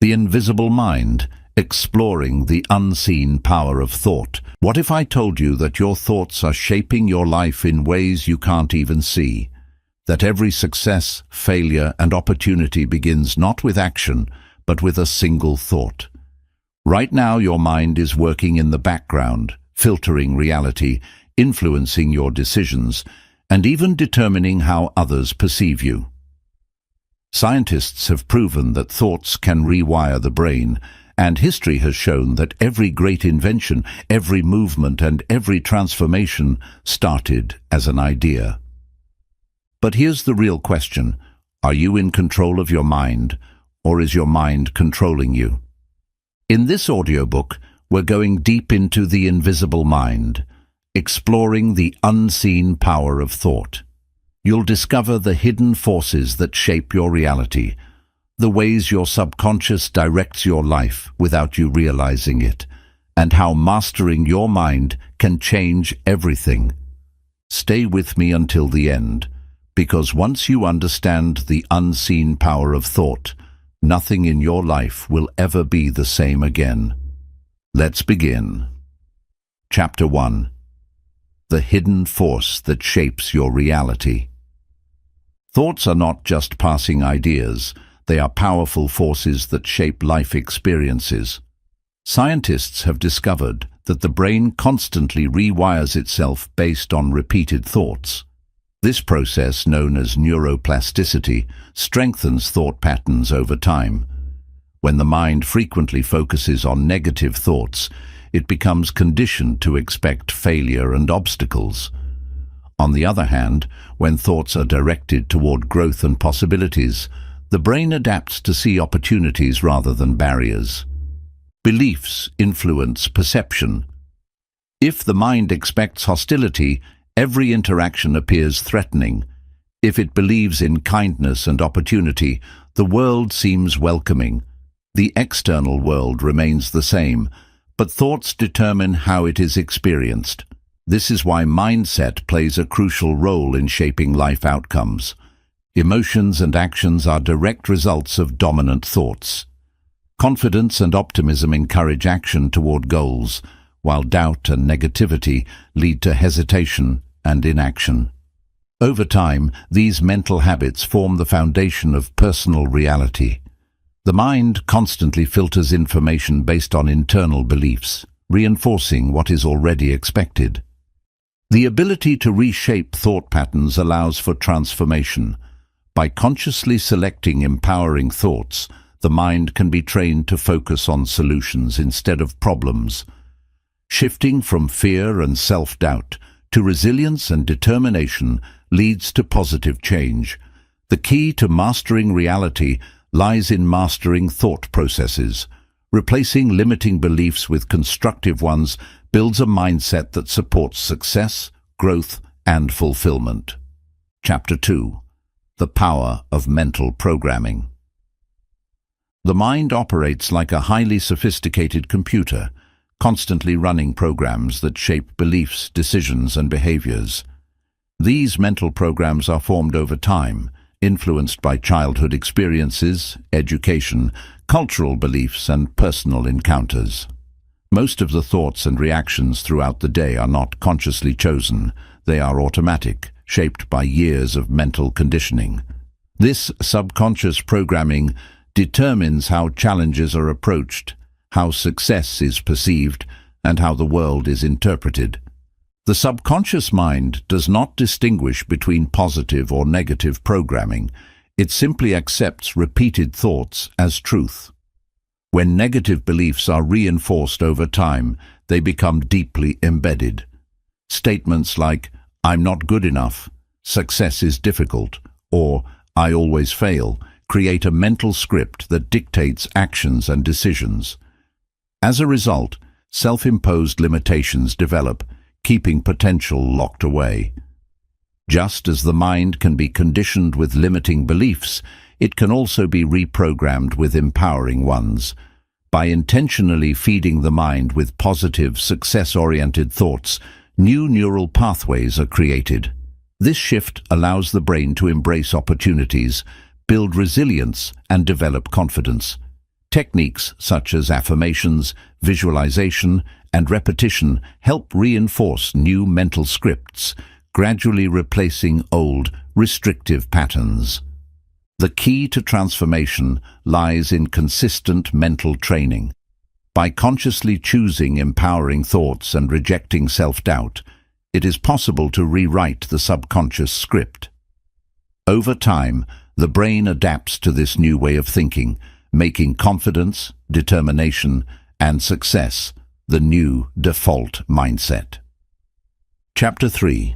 The invisible mind, exploring the unseen power of thought. What if I told you that your thoughts are shaping your life in ways you can't even see? That every success, failure, and opportunity begins not with action, but with a single thought. Right now, your mind is working in the background, filtering reality, influencing your decisions, and even determining how others perceive you. Scientists have proven that thoughts can rewire the brain, and history has shown that every great invention, every movement, and every transformation started as an idea. But here's the real question: are you in control of your mind, or is your mind controlling you? In this audiobook, we're going deep into the invisible mind, exploring the unseen power of thought. You'll discover the hidden forces that shape your reality, the ways your subconscious directs your life without you realizing it, and how mastering your mind can change everything. Stay with me until the end, because once you understand the unseen power of thought, nothing in your life will ever be the same again. Let's begin. Chapter 1. The hidden force that shapes your reality. Thoughts are not just passing ideas, they are powerful forces that shape life experiences. Scientists have discovered that the brain constantly rewires itself based on repeated thoughts. This process, known as neuroplasticity, strengthens thought patterns over time. When the mind frequently focuses on negative thoughts, it becomes conditioned to expect failure and obstacles. On the other hand, when thoughts are directed toward growth and possibilities, the brain adapts to see opportunities rather than barriers. Beliefs influence perception. If the mind expects hostility, every interaction appears threatening. If it believes in kindness and opportunity, the world seems welcoming. The external world remains the same, but thoughts determine how it is experienced. This is why mindset plays a crucial role in shaping life outcomes. Emotions and actions are direct results of dominant thoughts. Confidence and optimism encourage action toward goals, while doubt and negativity lead to hesitation and inaction. Over time, these mental habits form the foundation of personal reality. The mind constantly filters information based on internal beliefs, reinforcing what is already expected. The ability to reshape thought patterns allows for transformation. By consciously selecting empowering thoughts, the mind can be trained to focus on solutions instead of problems. Shifting from fear and self-doubt to resilience and determination leads to positive change. The key to mastering reality lies in mastering thought processes. Replacing limiting beliefs with constructive ones builds a mindset that supports success, growth, and fulfillment. Chapter 2. The power of mental programming. The mind operates like a highly sophisticated computer, constantly running programs that shape beliefs, decisions, and behaviors. These mental programs are formed over time, influenced by childhood experiences, education, cultural beliefs, and personal encounters. Most of the thoughts and reactions throughout the day are not consciously chosen. They are automatic, shaped by years of mental conditioning. This subconscious programming determines how challenges are approached, how success is perceived, and how the world is interpreted. The subconscious mind does not distinguish between positive or negative programming. It simply accepts repeated thoughts as truth. When negative beliefs are reinforced over time, they become deeply embedded. Statements like, "I'm not good enough," "success is difficult," or "I always fail," create a mental script that dictates actions and decisions. As a result, self-imposed limitations develop, keeping potential locked away. Just as the mind can be conditioned with limiting beliefs, it can also be reprogrammed with empowering ones. By intentionally feeding the mind with positive, success-oriented thoughts, new neural pathways are created. This shift allows the brain to embrace opportunities, build resilience, and develop confidence. Techniques such as affirmations, visualization, and repetition help reinforce new mental scripts, gradually replacing old, restrictive patterns. The key to transformation lies in consistent mental training. By consciously choosing empowering thoughts and rejecting self-doubt, it is possible to rewrite the subconscious script. Over time, the brain adapts to this new way of thinking, making confidence, determination, and success the new default mindset. Chapter 3.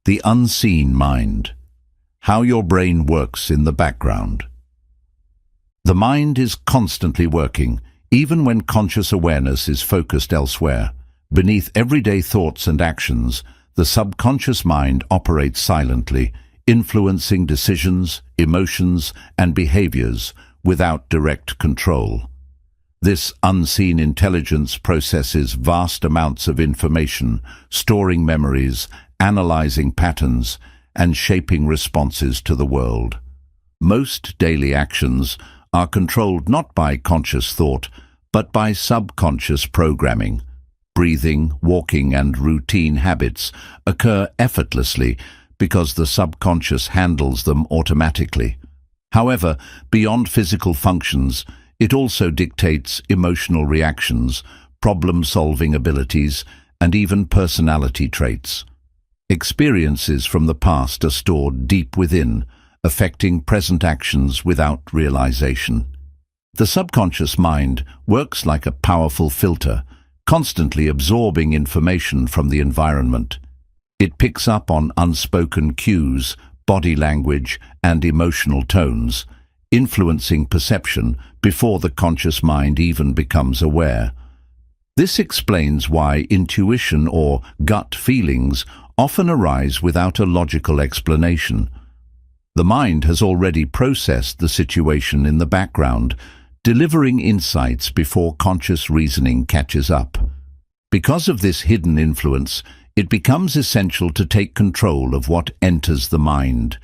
The Unseen Mind. How your brain works in the background. The mind is constantly working, even when conscious awareness is focused elsewhere. Beneath everyday thoughts and actions, the subconscious mind operates silently, influencing decisions, emotions, and behaviors without direct control. This unseen intelligence processes vast amounts of information, storing memories, analyzing patterns, and shaping responses to the world. Most daily actions are controlled not by conscious thought, but by subconscious programming. Breathing, walking, and routine habits occur effortlessly because the subconscious handles them automatically. However, beyond physical functions, it also dictates emotional reactions, problem-solving abilities, and even personality traits. Experiences from the past are stored deep within, affecting present actions without realization. The subconscious mind works like a powerful filter, constantly absorbing information from the environment. It picks up on unspoken cues, body language, and emotional tones, influencing perception before the conscious mind even becomes aware. This explains why intuition or gut feelings often arise without a logical explanation. The mind has already processed the situation in the background, delivering insights before conscious reasoning catches up. Because of this hidden influence, it becomes essential to take control of what enters the mind.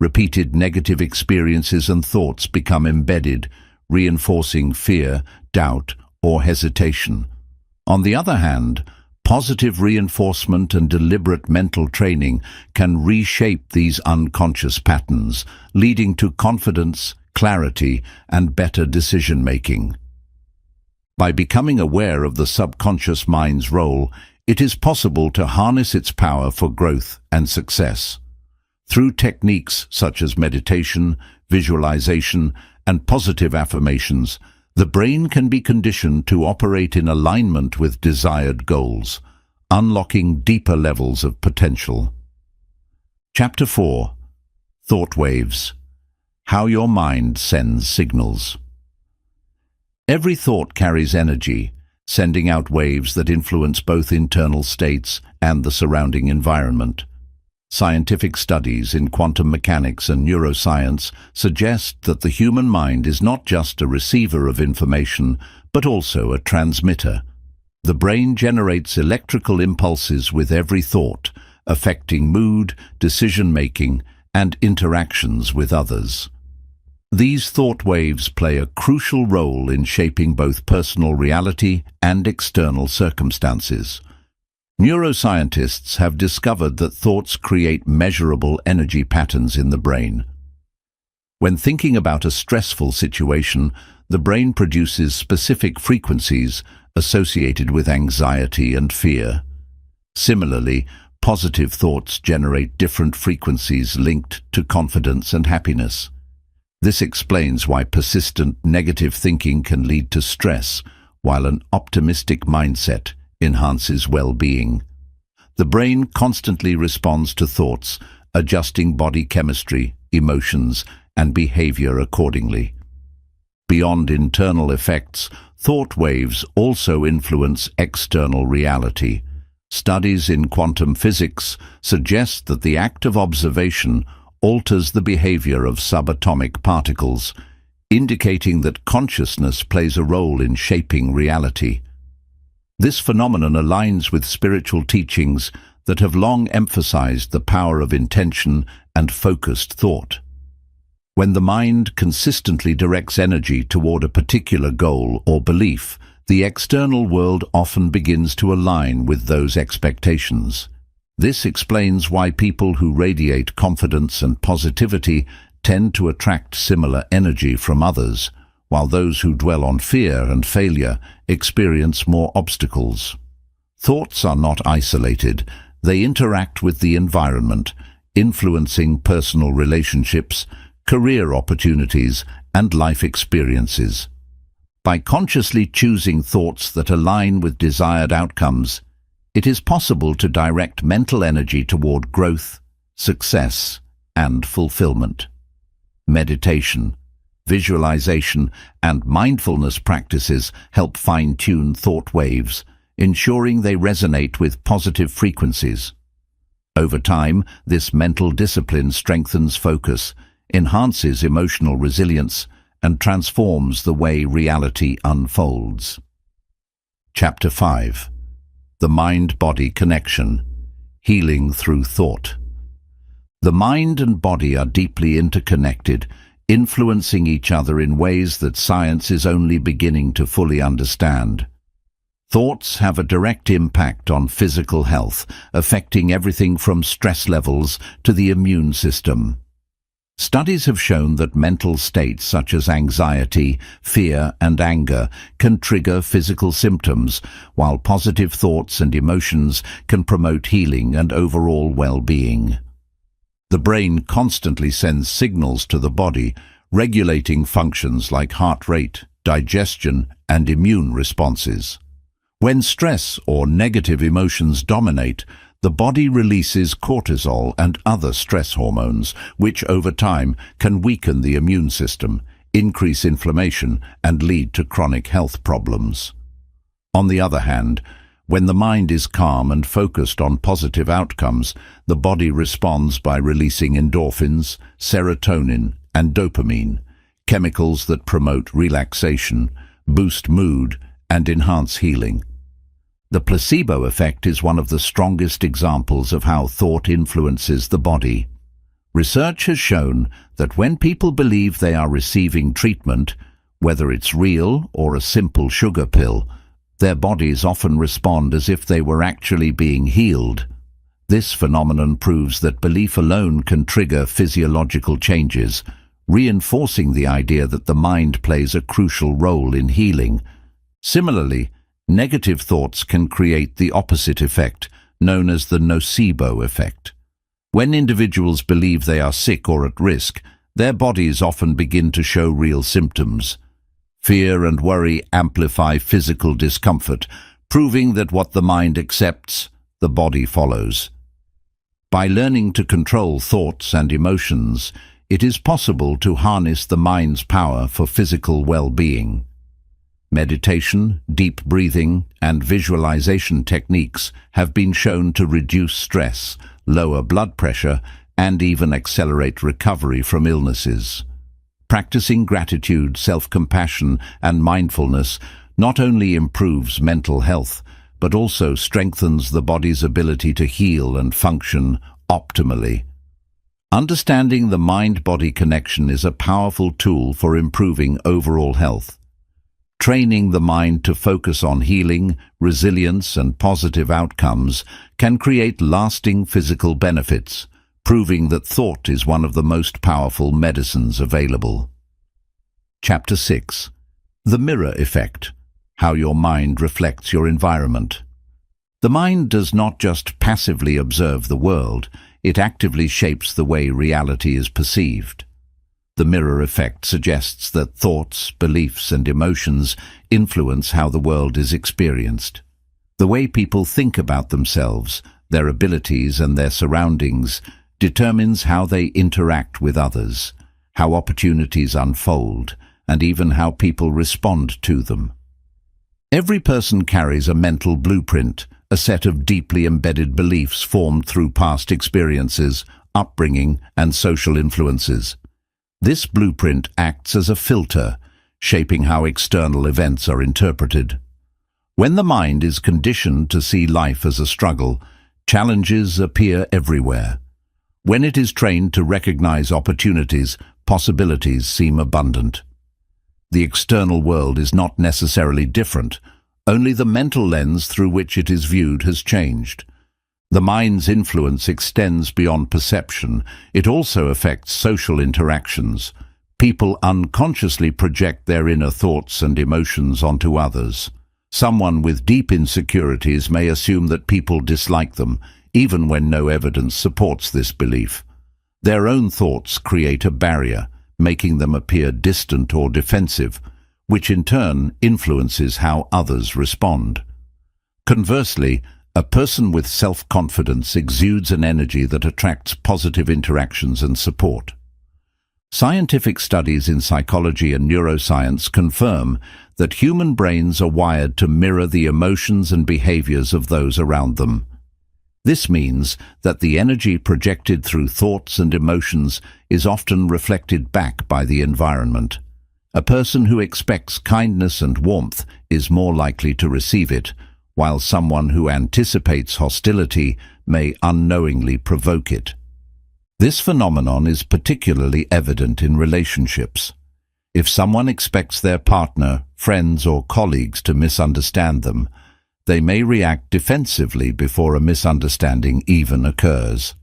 Repeated negative experiences and thoughts become embedded, reinforcing fear, doubt, or hesitation. On the other hand, positive reinforcement and deliberate mental training can reshape these unconscious patterns, leading to confidence, clarity, and better decision-making. By becoming aware of the subconscious mind's role, it is possible to harness its power for growth and success. Through techniques such as meditation, visualization, and positive affirmations, the brain can be conditioned to operate in alignment with desired goals, unlocking deeper levels of potential. Chapter 4. Thought Waves. How your mind sends signals. Every thought carries energy, sending out waves that influence both internal states and the surrounding environment. Scientific studies in quantum mechanics and neuroscience suggest that the human mind is not just a receiver of information, but also a transmitter. The brain generates electrical impulses with every thought, affecting mood, decision-making, and interactions with others. These thought waves play a crucial role in shaping both personal reality and external circumstances. Neuroscientists have discovered that thoughts create measurable energy patterns in the brain. When thinking about a stressful situation, the brain produces specific frequencies associated with anxiety and fear. Similarly, positive thoughts generate different frequencies linked to confidence and happiness. This explains why persistent negative thinking can lead to stress, while an optimistic mindset enhances well-being. The brain constantly responds to thoughts, adjusting body chemistry, emotions, and behavior accordingly. Beyond internal effects, thought waves also influence external reality. Studies in quantum physics suggest that the act of observation alters the behavior of subatomic particles, indicating that consciousness plays a role in shaping reality. This phenomenon aligns with spiritual teachings that have long emphasized the power of intention and focused thought. When the mind consistently directs energy toward a particular goal or belief, the external world often begins to align with those expectations. This explains why people who radiate confidence and positivity tend to attract similar energy from others, while those who dwell on fear and failure experience more obstacles. Thoughts are not isolated. They interact with the environment, influencing personal relationships, career opportunities, and life experiences. By consciously choosing thoughts that align with desired outcomes, it is possible to direct mental energy toward growth, success, and fulfillment. Meditation, visualization, and mindfulness practices help fine-tune thought waves, ensuring they resonate with positive frequencies. Over time, this mental discipline strengthens focus, enhances emotional resilience, and transforms the way reality unfolds. Chapter 5. The Mind-Body Connection. Healing Through Thought. The mind and body are deeply interconnected, influencing each other in ways that science is only beginning to fully understand. Thoughts have a direct impact on physical health, affecting everything from stress levels to the immune system. Studies have shown that mental states such as anxiety, fear, and anger can trigger physical symptoms, while positive thoughts and emotions can promote healing and overall well-being. The brain constantly sends signals to the body, regulating functions like heart rate, digestion, and immune responses. When stress or negative emotions dominate, the body releases cortisol and other stress hormones, which over time can weaken the immune system, increase inflammation, and lead to chronic health problems. On the other hand, when the mind is calm and focused on positive outcomes, the body responds by releasing endorphins, serotonin, and dopamine, chemicals that promote relaxation, boost mood, and enhance healing. The placebo effect is one of the strongest examples of how thought influences the body. Research has shown that when people believe they are receiving treatment, whether it's real or a simple sugar pill, their bodies often respond as if they were actually being healed. This phenomenon proves that belief alone can trigger physiological changes, reinforcing the idea that the mind plays a crucial role in healing. Similarly, negative thoughts can create the opposite effect, known as the nocebo effect. When individuals believe they are sick or at risk, their bodies often begin to show real symptoms. Fear and worry amplify physical discomfort, proving that what the mind accepts, the body follows. By learning to control thoughts and emotions, it is possible to harness the mind's power for physical well-being. Meditation, deep breathing, and visualization techniques have been shown to reduce stress, lower blood pressure, and even accelerate recovery from illnesses. Practicing gratitude, self-compassion, and mindfulness not only improves mental health, but also strengthens the body's ability to heal and function optimally. Understanding the mind-body connection is a powerful tool for improving overall health. Training the mind to focus on healing, resilience, and positive outcomes can create lasting physical benefits, proving that thought is one of the most powerful medicines available. Chapter 6. The Mirror Effect. How your mind reflects your environment. The mind does not just passively observe the world, it actively shapes the way reality is perceived. The mirror effect suggests that thoughts, beliefs, and emotions influence how the world is experienced. The way people think about themselves, their abilities, and their surroundings determines how they interact with others, how opportunities unfold, and even how people respond to them. Every person carries a mental blueprint, a set of deeply embedded beliefs formed through past experiences, upbringing, and social influences. This blueprint acts as a filter, shaping how external events are interpreted. When the mind is conditioned to see life as a struggle, challenges appear everywhere. When it is trained to recognize opportunities, possibilities seem abundant. The external world is not necessarily different, only the mental lens through which it is viewed has changed. The mind's influence extends beyond perception. It also affects social interactions. People unconsciously project their inner thoughts and emotions onto others. Someone with deep insecurities may assume that people dislike them, even when no evidence supports this belief. Their own thoughts create a barrier, making them appear distant or defensive, which in turn influences how others respond. Conversely, a person with self-confidence exudes an energy that attracts positive interactions and support. Scientific studies in psychology and neuroscience confirm that human brains are wired to mirror the emotions and behaviors of those around them. This means that the energy projected through thoughts and emotions is often reflected back by the environment. A person who expects kindness and warmth is more likely to receive it, while someone who anticipates hostility may unknowingly provoke it. This phenomenon is particularly evident in relationships. If someone expects their partner, friends, or colleagues to misunderstand them, they may react defensively before a misunderstanding even occurs.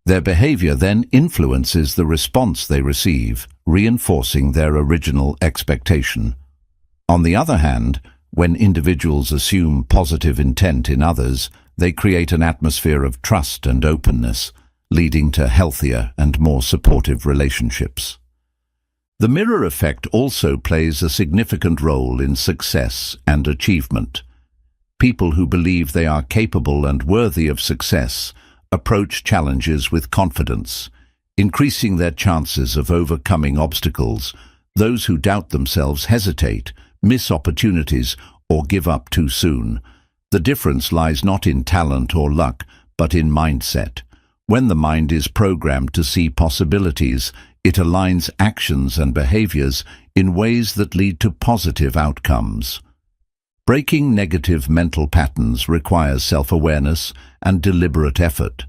Their behavior then influences the response they receive, reinforcing their original expectation. On the other hand, when individuals assume positive intent in others, they create an atmosphere of trust and openness, leading to healthier and more supportive relationships. The mirror effect also plays a significant role in success and achievement. People who believe they are capable and worthy of success approach challenges with confidence, increasing their chances of overcoming obstacles. Those who doubt themselves hesitate, miss opportunities, or give up too soon. The difference lies not in talent or luck, but in mindset. When the mind is programmed to see possibilities, it aligns actions and behaviors in ways that lead to positive outcomes. Breaking negative mental patterns requires self-awareness and deliberate effort.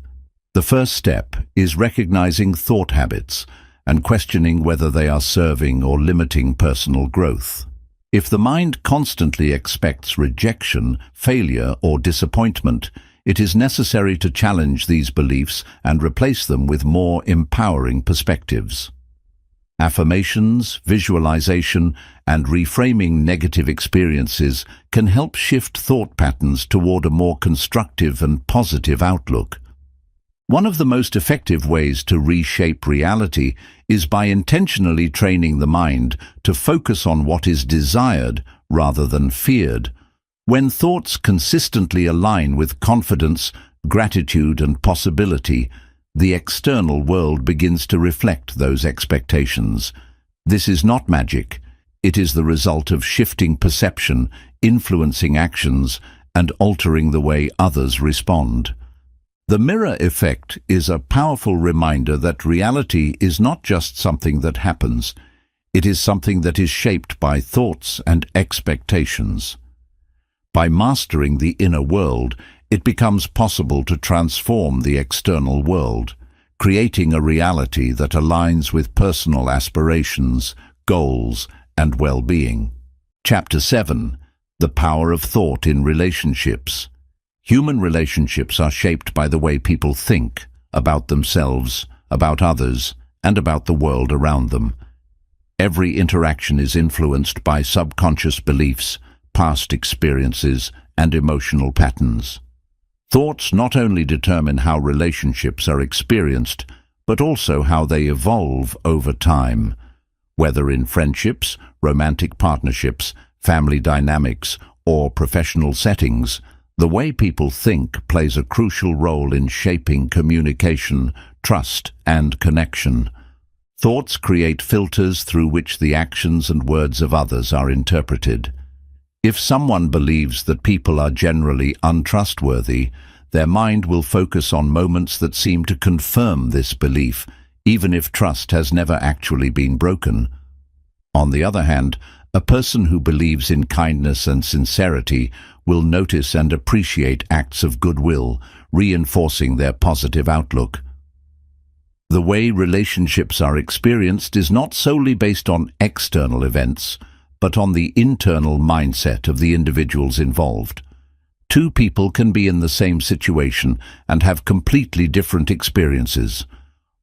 The first step is recognizing thought habits and questioning whether they are serving or limiting personal growth. If the mind constantly expects rejection, failure, or disappointment, it is necessary to challenge these beliefs and replace them with more empowering perspectives. Affirmations, visualization, and reframing negative experiences can help shift thought patterns toward a more constructive and positive outlook. One of the most effective ways to reshape reality is by intentionally training the mind to focus on what is desired rather than feared. When thoughts consistently align with confidence, gratitude, and possibility, the external world begins to reflect those expectations. This is not magic. It is the result of shifting perception, influencing actions, and altering the way others respond. The mirror effect is a powerful reminder that reality is not just something that happens. It is something that is shaped by thoughts and expectations. By mastering the inner world, it becomes possible to transform the external world, creating a reality that aligns with personal aspirations, goals, and well-being. Chapter 7. The Power of Thought in Relationships. Human relationships are shaped by the way people think about themselves, about others, and about the world around them. Every interaction is influenced by subconscious beliefs, past experiences, and emotional patterns. Thoughts not only determine how relationships are experienced, but also how they evolve over time. Whether in friendships, romantic partnerships, family dynamics, or professional settings, the way people think plays a crucial role in shaping communication, trust, and connection. Thoughts create filters through which the actions and words of others are interpreted. If someone believes that people are generally untrustworthy, their mind will focus on moments that seem to confirm this belief, even if trust has never actually been broken. On the other hand, a person who believes in kindness and sincerity will notice and appreciate acts of goodwill, reinforcing their positive outlook. The way relationships are experienced is not solely based on external events, but on the internal mindset of the individuals involved. Two people can be in the same situation and have completely different experiences.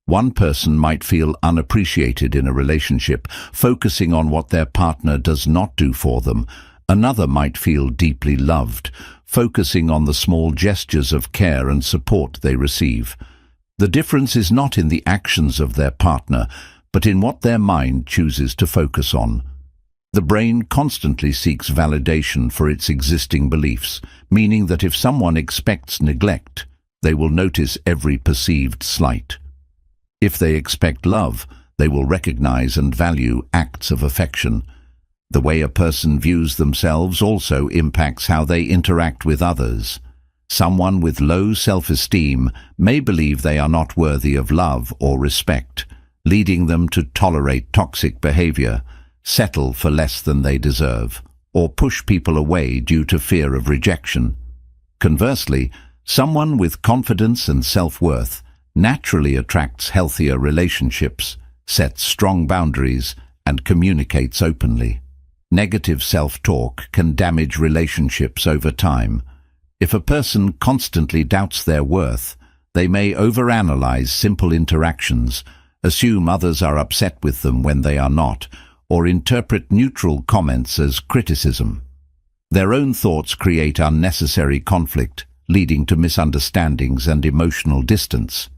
One person might feel unappreciated in a relationship, focusing on what their partner does not do for them. Another might feel deeply loved, focusing on the small gestures of care and support they receive. The difference is not in the actions of their partner, but in what their mind chooses to focus on. The brain constantly seeks validation for its existing beliefs, meaning that if someone expects neglect, they will notice every perceived slight. If they expect love, they will recognize and value acts of affection. The way a person views themselves also impacts how they interact with others. Someone with low self-esteem may believe they are not worthy of love or respect, leading them to tolerate toxic behavior, settle for less than they deserve, or push people away due to fear of rejection. Conversely, someone with confidence and self-worth naturally attracts healthier relationships, sets strong boundaries, and communicates openly. Negative self-talk can damage relationships over time. If a person constantly doubts their worth, they may overanalyze simple interactions, assume others are upset with them when they are not, or interpret neutral comments as criticism. Their own thoughts create unnecessary conflict, leading to misunderstandings and emotional distance.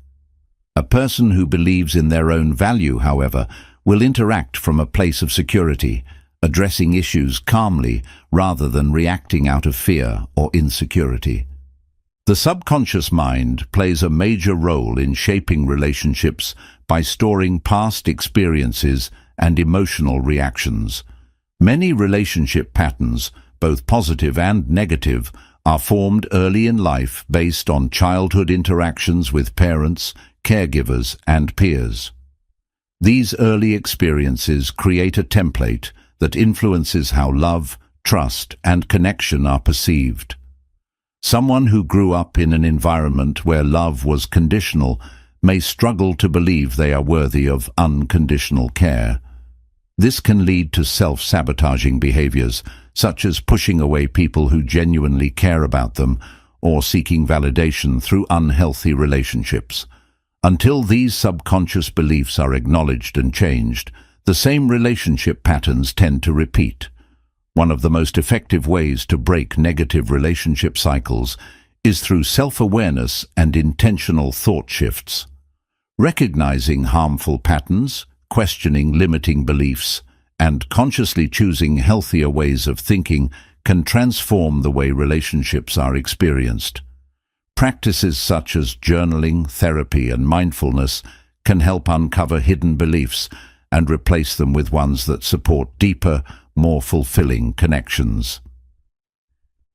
A person who believes in their own value, however, will interact from a place of security, addressing issues calmly rather than reacting out of fear or insecurity. The subconscious mind plays a major role in shaping relationships by storing past experiences and emotional reactions. Many relationship patterns, both positive and negative, are formed early in life based on childhood interactions with parents, caregivers, and peers. These early experiences create a template that influences how love, trust, and connection are perceived. Someone who grew up in an environment where love was conditional may struggle to believe they are worthy of unconditional care. This can lead to self-sabotaging behaviors, such as pushing away people who genuinely care about them or seeking validation through unhealthy relationships. Until these subconscious beliefs are acknowledged and changed, the same relationship patterns tend to repeat. One of the most effective ways to break negative relationship cycles is through self-awareness and intentional thought shifts. Recognizing harmful patterns, questioning limiting beliefs, and consciously choosing healthier ways of thinking can transform the way relationships are experienced. Practices such as journaling, therapy, and mindfulness can help uncover hidden beliefs and replace them with ones that support deeper, more fulfilling connections.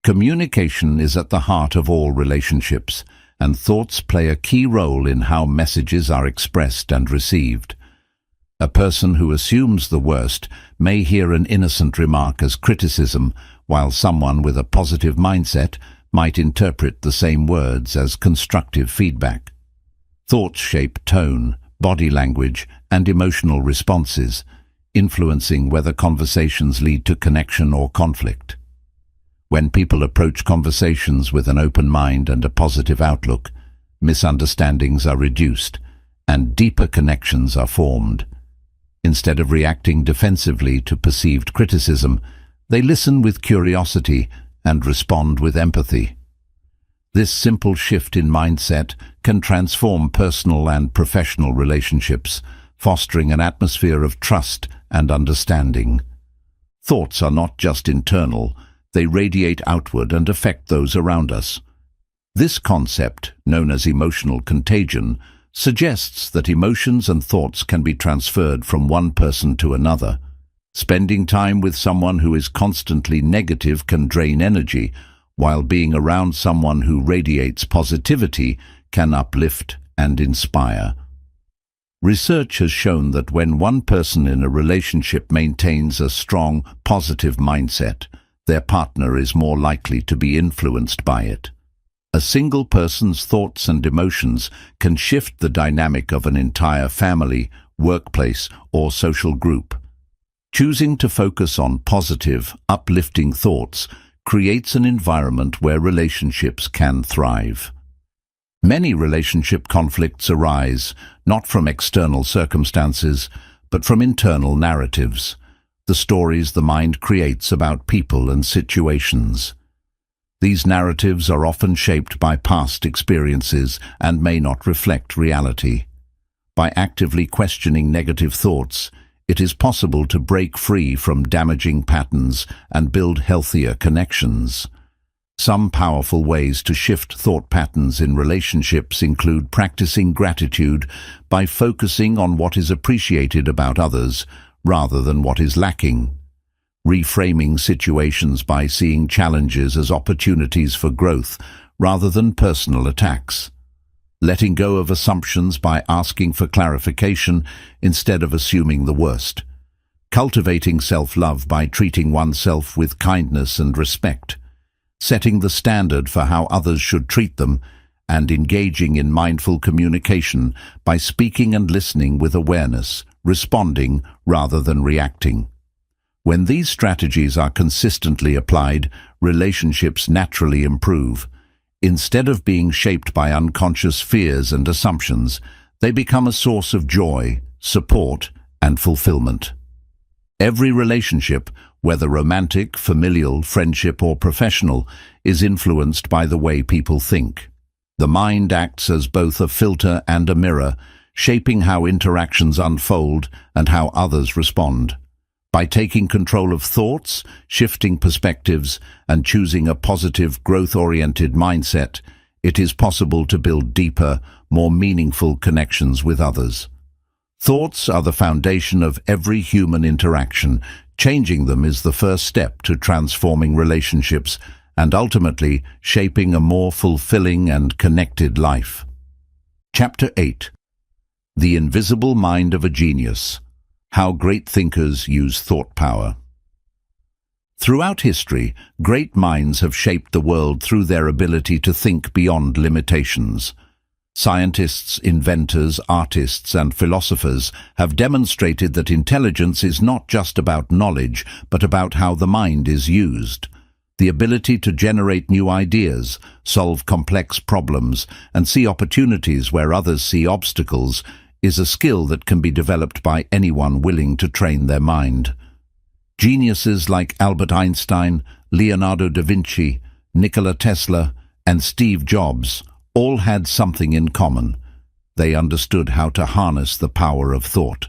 Communication is at the heart of all relationships, and thoughts play a key role in how messages are expressed and received. A person who assumes the worst may hear an innocent remark as criticism, while someone with a positive mindset might interpret the same words as constructive feedback. Thoughts shape tone, body language, and emotional responses, influencing whether conversations lead to connection or conflict. When people approach conversations with an open mind and a positive outlook, misunderstandings are reduced and deeper connections are formed. Instead of reacting defensively to perceived criticism, they listen with curiosity and respond with empathy. This simple shift in mindset can transform personal and professional relationships, fostering an atmosphere of trust and understanding. Thoughts are not just internal, they radiate outward and affect those around us. This concept, known as emotional contagion, suggests that emotions and thoughts can be transferred from one person to another. Spending time with someone who is constantly negative can drain energy, while being around someone who radiates positivity can uplift and inspire. Research has shown that when one person in a relationship maintains a strong, positive mindset, their partner is more likely to be influenced by it. A single person's thoughts and emotions can shift the dynamic of an entire family, workplace, or social group. Choosing to focus on positive, uplifting thoughts creates an environment where relationships can thrive. Many relationship conflicts arise not from external circumstances, but from internal narratives, the stories the mind creates about people and situations. These narratives are often shaped by past experiences and may not reflect reality. By actively questioning negative thoughts, it is possible to break free from damaging patterns and build healthier connections. Some powerful ways to shift thought patterns in relationships include practicing gratitude by focusing on what is appreciated about others rather than what is lacking, reframing situations by seeing challenges as opportunities for growth rather than personal attacks, letting go of assumptions by asking for clarification instead of assuming the worst, cultivating self-love by treating oneself with kindness and respect, setting the standard for how others should treat them, and engaging in mindful communication by speaking and listening with awareness, responding rather than reacting. When these strategies are consistently applied, relationships naturally improve. Instead of being shaped by unconscious fears and assumptions, they become a source of joy, support, and fulfillment. Every relationship, whether romantic, familial, friendship, or professional, is influenced by the way people think. The mind acts as both a filter and a mirror, shaping how interactions unfold and how others respond. By taking control of thoughts, shifting perspectives, and choosing a positive, growth-oriented mindset, it is possible to build deeper, more meaningful connections with others. Thoughts are the foundation of every human interaction. Changing them is the first step to transforming relationships and ultimately shaping a more fulfilling and connected life. Chapter 8. The Invisible Mind of a Genius. How Great Thinkers Use Thought Power. Throughout history, great minds have shaped the world through their ability to think beyond limitations. Scientists, inventors, artists, and philosophers have demonstrated that intelligence is not just about knowledge, but about how the mind is used. The ability to generate new ideas, solve complex problems, and see opportunities where others see obstacles is a skill that can be developed by anyone willing to train their mind. Geniuses like Albert Einstein, Leonardo da Vinci, Nikola Tesla, and Steve Jobs all had something in common. They understood how to harness the power of thought.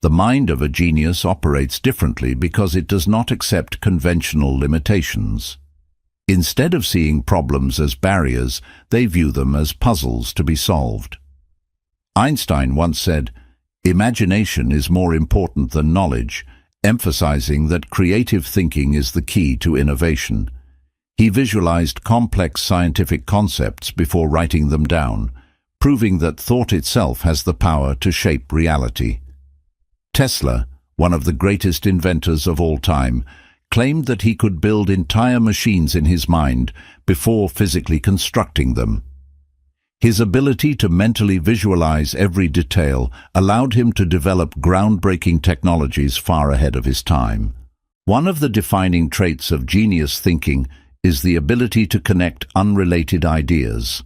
The mind of a genius operates differently because it does not accept conventional limitations. Instead of seeing problems as barriers, they view them as puzzles to be solved. Einstein once said, "Imagination is more important than knowledge," emphasizing that creative thinking is the key to innovation. He visualized complex scientific concepts before writing them down, proving that thought itself has the power to shape reality. Tesla, one of the greatest inventors of all time, claimed that he could build entire machines in his mind before physically constructing them. His ability to mentally visualize every detail allowed him to develop groundbreaking technologies far ahead of his time. One of the defining traits of genius thinking is the ability to connect unrelated ideas.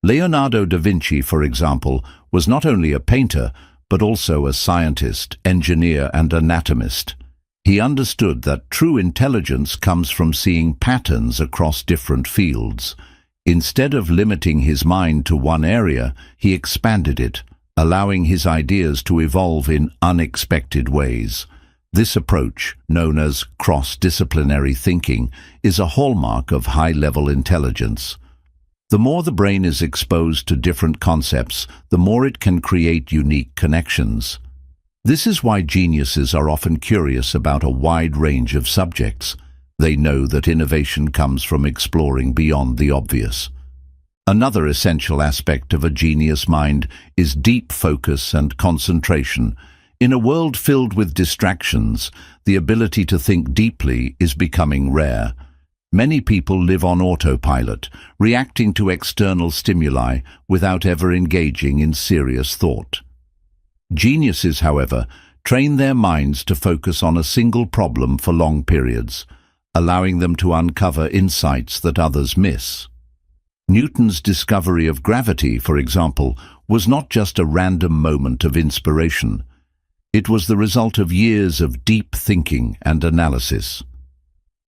Leonardo da Vinci, for example, was not only a painter, but also a scientist, engineer, and anatomist. He understood that true intelligence comes from seeing patterns across different fields. Instead of limiting his mind to one area, he expanded it, allowing his ideas to evolve in unexpected ways. This approach, known as cross-disciplinary thinking, is a hallmark of high-level intelligence. The more the brain is exposed to different concepts, the more it can create unique connections. This is why geniuses are often curious about a wide range of subjects. They know that innovation comes from exploring beyond the obvious. Another essential aspect of a genius mind is deep focus and concentration. In a world filled with distractions, the ability to think deeply is becoming rare. Many people live on autopilot, reacting to external stimuli without ever engaging in serious thought. Geniuses, however, train their minds to focus on a single problem for long periods, allowing them to uncover insights that others miss. Newton's discovery of gravity, for example, was not just a random moment of inspiration. It was the result of years of deep thinking and analysis.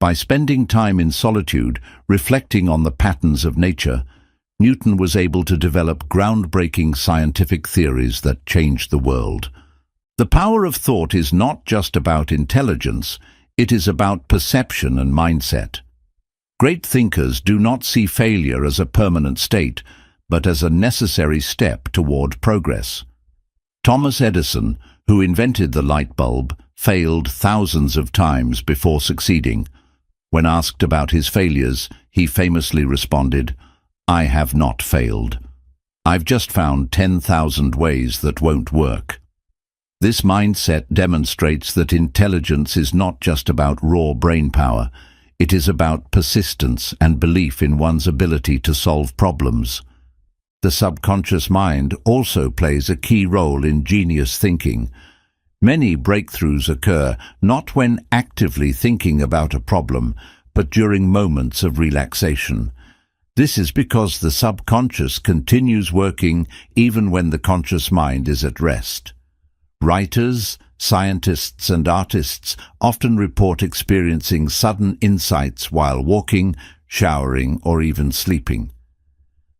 By spending time in solitude, reflecting on the patterns of nature, Newton was able to develop groundbreaking scientific theories that changed the world. The power of thought is not just about intelligence, it is about perception and mindset. Great thinkers do not see failure as a permanent state, but as a necessary step toward progress. Thomas Edison, who invented the light bulb, failed thousands of times before succeeding. When asked about his failures, he famously responded, "I have not failed. I've just found 10,000 ways that won't work." This mindset demonstrates that intelligence is not just about raw brain power. It is about persistence and belief in one's ability to solve problems. The subconscious mind also plays a key role in genius thinking. Many breakthroughs occur not when actively thinking about a problem, but during moments of relaxation. This is because the subconscious continues working even when the conscious mind is at rest. Writers, scientists, and artists often report experiencing sudden insights while walking, showering, or even sleeping.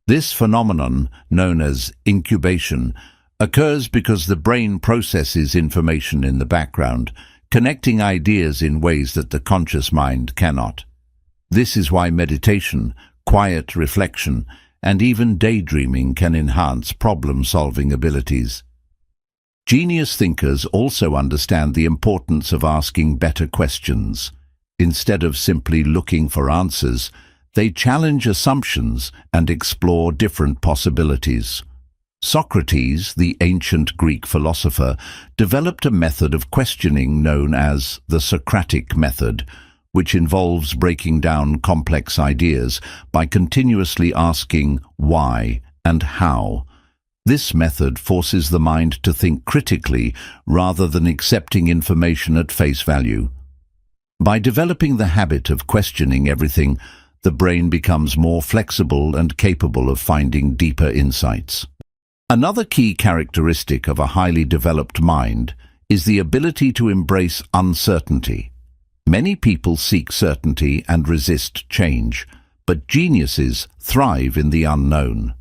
This phenomenon, known as incubation, occurs because the brain processes information in the background, connecting ideas in ways that the conscious mind cannot. This is why meditation, quiet reflection, and even daydreaming can enhance problem-solving abilities. Genius thinkers also understand the importance of asking better questions. Instead of simply looking for answers, they challenge assumptions and explore different possibilities. Socrates, the ancient Greek philosopher, developed a method of questioning known as the Socratic method, which involves breaking down complex ideas by continuously asking why and how. This method forces the mind to think critically rather than accepting information at face value. By developing the habit of questioning everything, the brain becomes more flexible and capable of finding deeper insights. Another key characteristic of a highly developed mind is the ability to embrace uncertainty. Many people seek certainty and resist change, but geniuses thrive in the unknown.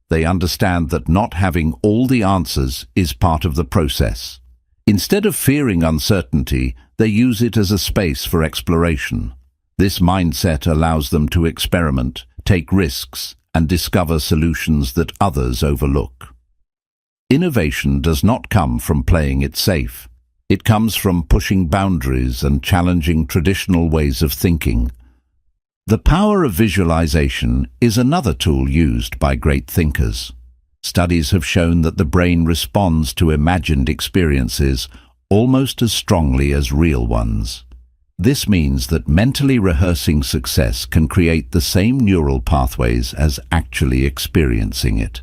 They understand that not having all the answers is part of the process. Instead of fearing uncertainty, they use it as a space for exploration. This mindset allows them to experiment, take risks, and discover solutions that others overlook. Innovation does not come from playing it safe. It comes from pushing boundaries and challenging traditional ways of thinking. The power of visualization is another tool used by great thinkers. Studies have shown that the brain responds to imagined experiences almost as strongly as real ones. This means that mentally rehearsing success can create the same neural pathways as actually experiencing it.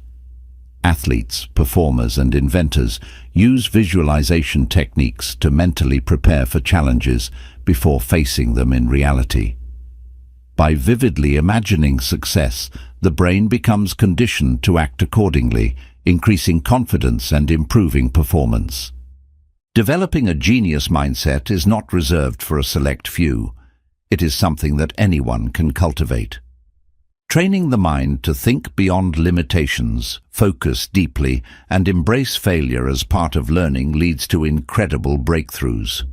Athletes, performers, and inventors use visualization techniques to mentally prepare for challenges before facing them in reality. By vividly imagining success, the brain becomes conditioned to act accordingly, increasing confidence and improving performance. Developing a genius mindset is not reserved for a select few. It is something that anyone can cultivate. Training the mind to think beyond limitations, focus deeply, and embrace failure as part of learning leads to incredible breakthroughs.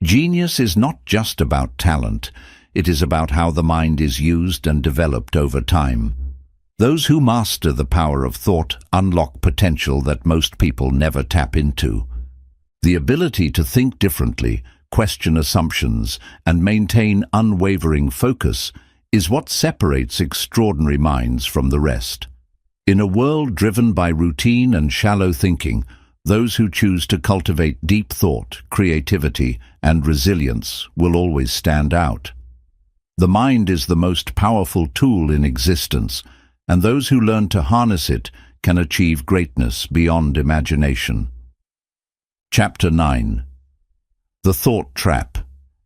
Genius is not just about talent. It is about how the mind is used and developed over time. Those who master the power of thought unlock potential that most people never tap into. The ability to think differently, question assumptions, and maintain unwavering focus is what separates extraordinary minds from the rest. In a world driven by routine and shallow thinking, those who choose to cultivate deep thought, creativity, and resilience will always stand out. The mind is the most powerful tool in existence, and those who learn to harness it can achieve greatness beyond imagination. Chapter 9. The Thought Trap: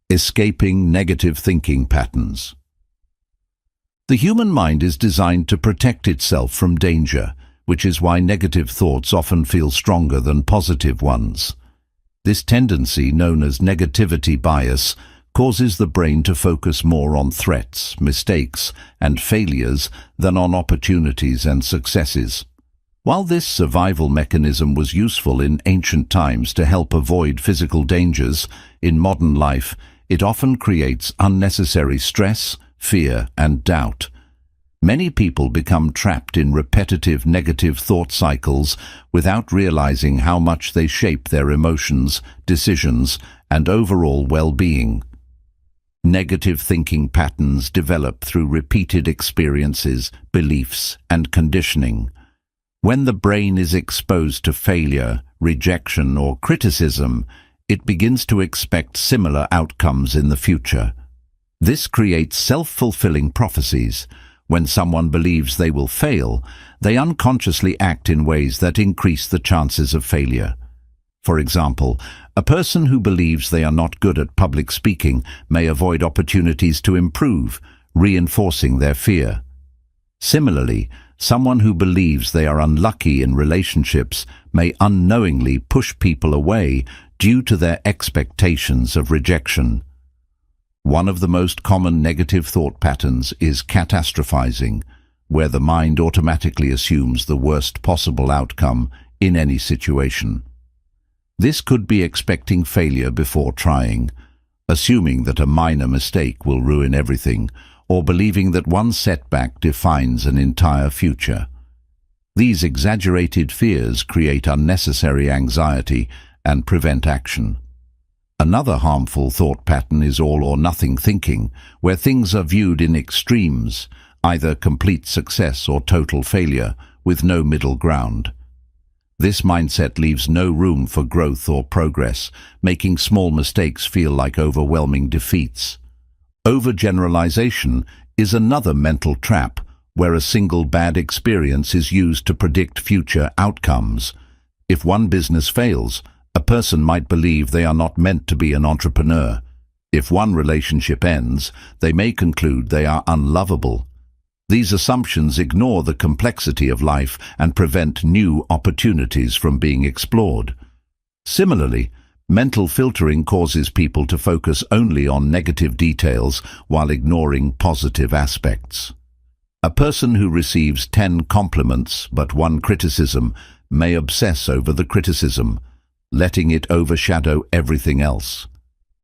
Escaping Negative Thinking Patterns. The human mind is designed to protect itself from danger, which is why negative thoughts often feel stronger than positive ones. This tendency, known as negativity bias, causes the brain to focus more on threats, mistakes, and failures than on opportunities and successes. While this survival mechanism was useful in ancient times to help avoid physical dangers, in modern life it often creates unnecessary stress, fear, and doubt. Many people become trapped in repetitive negative thought cycles without realizing how much they shape their emotions, decisions, and overall well-being. Negative thinking patterns develop through repeated experiences, beliefs, and conditioning. When the brain is exposed to failure, rejection, or criticism, it begins to expect similar outcomes in the future. This creates self-fulfilling prophecies. When someone believes they will fail, they unconsciously act in ways that increase the chances of failure. For example, a person who believes they are not good at public speaking may avoid opportunities to improve, reinforcing their fear. Similarly, someone who believes they are unlucky in relationships may unknowingly push people away due to their expectations of rejection. One of the most common negative thought patterns is catastrophizing, where the mind automatically assumes the worst possible outcome in any situation. This could be expecting failure before trying, assuming that a minor mistake will ruin everything, or believing that one setback defines an entire future. These exaggerated fears create unnecessary anxiety and prevent action. Another harmful thought pattern is all-or-nothing thinking, where things are viewed in extremes, either complete success or total failure, with no middle ground. This mindset leaves no room for growth or progress, making small mistakes feel like overwhelming defeats. Overgeneralization is another mental trap, where a single bad experience is used to predict future outcomes. If one business fails, a person might believe they are not meant to be an entrepreneur. If one relationship ends, they may conclude they are unlovable. These assumptions ignore the complexity of life and prevent new opportunities from being explored. Similarly, mental filtering causes people to focus only on negative details while ignoring positive aspects. A person who receives 10 compliments but 1 criticism may obsess over the criticism, letting it overshadow everything else.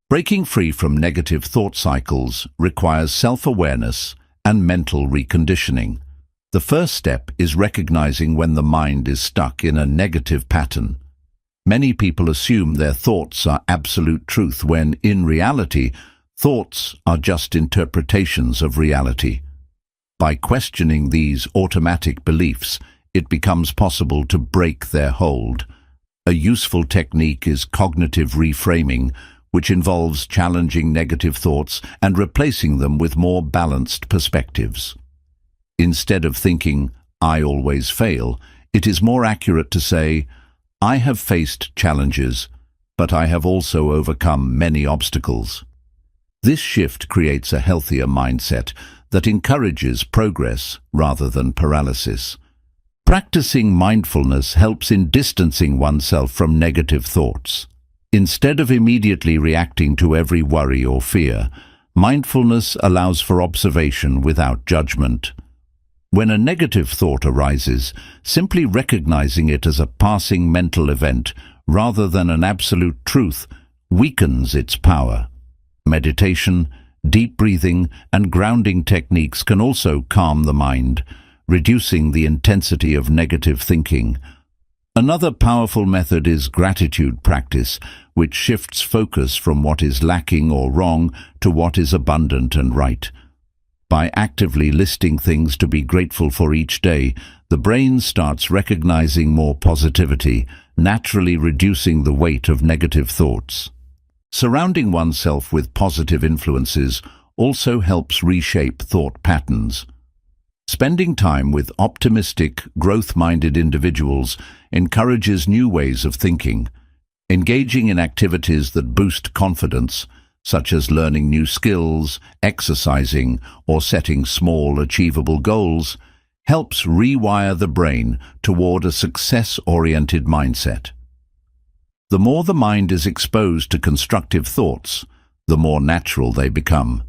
Breaking free from negative thought cycles requires self-awareness and mental reconditioning. The first step is recognizing when the mind is stuck in a negative pattern. Many people assume their thoughts are absolute truth when, in reality, thoughts are just interpretations of reality. By questioning these automatic beliefs, it becomes possible to break their hold. A useful technique is cognitive reframing, which involves challenging negative thoughts and replacing them with more balanced perspectives. Instead of thinking, "I always fail," it is more accurate to say, "I have faced challenges, but I have also overcome many obstacles." This shift creates a healthier mindset that encourages progress rather than paralysis. Practicing mindfulness helps in distancing oneself from negative thoughts. Instead of immediately reacting to every worry or fear, mindfulness allows for observation without judgment. When a negative thought arises, simply recognizing it as a passing mental event rather than an absolute truth weakens its power. Meditation, deep breathing, and grounding techniques can also calm the mind, reducing the intensity of negative thinking. Another powerful method is gratitude practice, which shifts focus from what is lacking or wrong to what is abundant and right. By actively listing things to be grateful for each day, the brain starts recognizing more positivity, naturally reducing the weight of negative thoughts. Surrounding oneself with positive influences also helps reshape thought patterns. Spending time with optimistic, growth-minded individuals encourages new ways of thinking. Engaging in activities that boost confidence, such as learning new skills, exercising, or setting small, achievable goals, helps rewire the brain toward a success-oriented mindset. The more the mind is exposed to constructive thoughts, the more natural they become.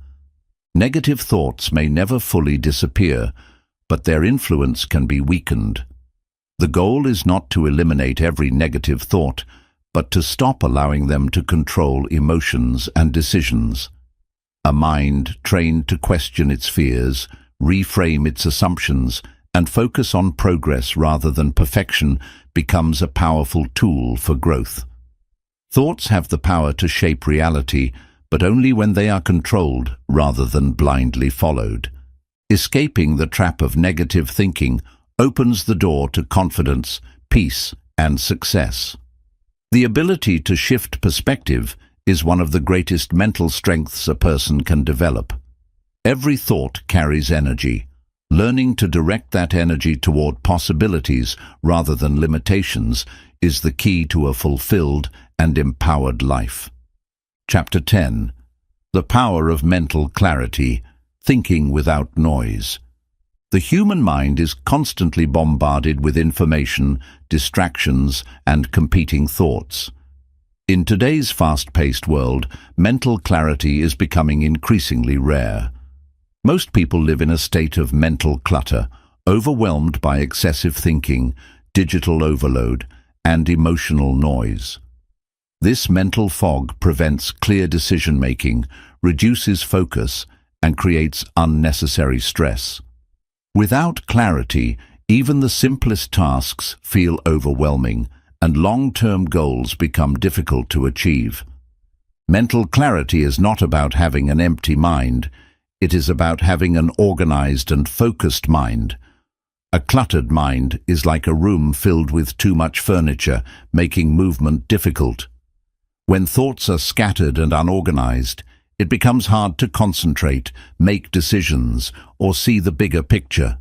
Negative thoughts may never fully disappear, but their influence can be weakened. The goal is not to eliminate every negative thought, but to stop allowing them to control emotions and decisions. A mind trained to question its fears, reframe its assumptions, and focus on progress rather than perfection becomes a powerful tool for growth. Thoughts have the power to shape reality, but only when they are controlled rather than blindly followed. Escaping the trap of negative thinking opens the door to confidence, peace, and success. The ability to shift perspective is one of the greatest mental strengths a person can develop. Every thought carries energy. Learning to direct that energy toward possibilities rather than limitations is the key to a fulfilled and empowered life. Chapter 10. The Power of Mental Clarity, Thinking Without Noise. The human mind is constantly bombarded with information, distractions, and competing thoughts. In today's fast-paced world, mental clarity is becoming increasingly rare. Most people live in a state of mental clutter, overwhelmed by excessive thinking, digital overload, and emotional noise. This mental fog prevents clear decision-making, reduces focus, and creates unnecessary stress. Without clarity, even the simplest tasks feel overwhelming, and long-term goals become difficult to achieve. Mental clarity is not about having an empty mind. It is about having an organized and focused mind. A cluttered mind is like a room filled with too much furniture, making movement difficult. When thoughts are scattered and unorganized, it becomes hard to concentrate, make decisions, or see the bigger picture.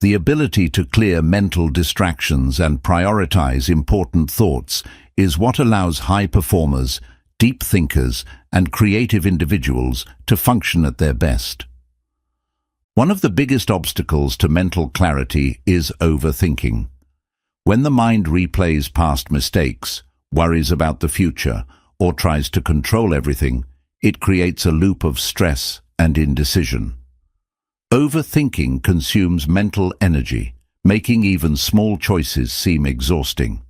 The ability to clear mental distractions and prioritize important thoughts is what allows high performers, deep thinkers, and creative individuals to function at their best. One of the biggest obstacles to mental clarity is overthinking. When the mind replays past mistakes, worries about the future, or tries to control everything, it creates a loop of stress and indecision. Overthinking consumes mental energy, making even small choices seem exhausting.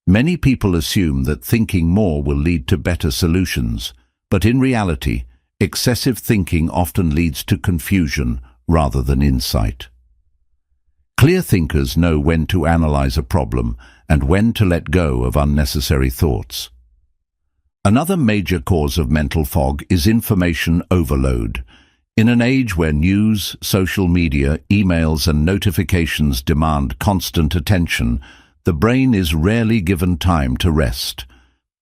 Many people assume that thinking more will lead to better solutions, but in reality, excessive thinking often leads to confusion rather than insight. Clear thinkers know when to analyze a problem and when to let go of unnecessary thoughts. Another major cause of mental fog is information overload. In an age where news, social media, emails, and notifications demand constant attention, the brain is rarely given time to rest.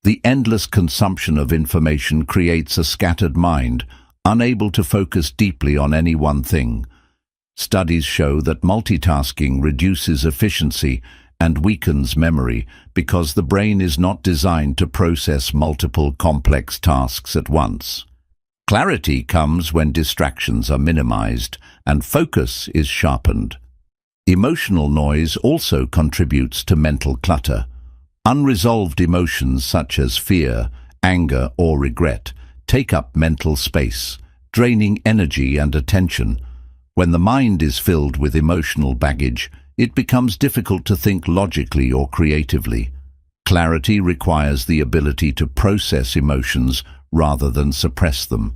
The endless consumption of information creates a scattered mind, unable to focus deeply on any one thing. Studies show that multitasking reduces efficiency and weakens memory because the brain is not designed to process multiple complex tasks at once. Clarity comes when distractions are minimized and focus is sharpened. Emotional noise also contributes to mental clutter. Unresolved emotions such as fear, anger, or regret take up mental space, draining energy and attention. When the mind is filled with emotional baggage, it becomes difficult to think logically or creatively. Clarity requires the ability to process emotions rather than suppress them.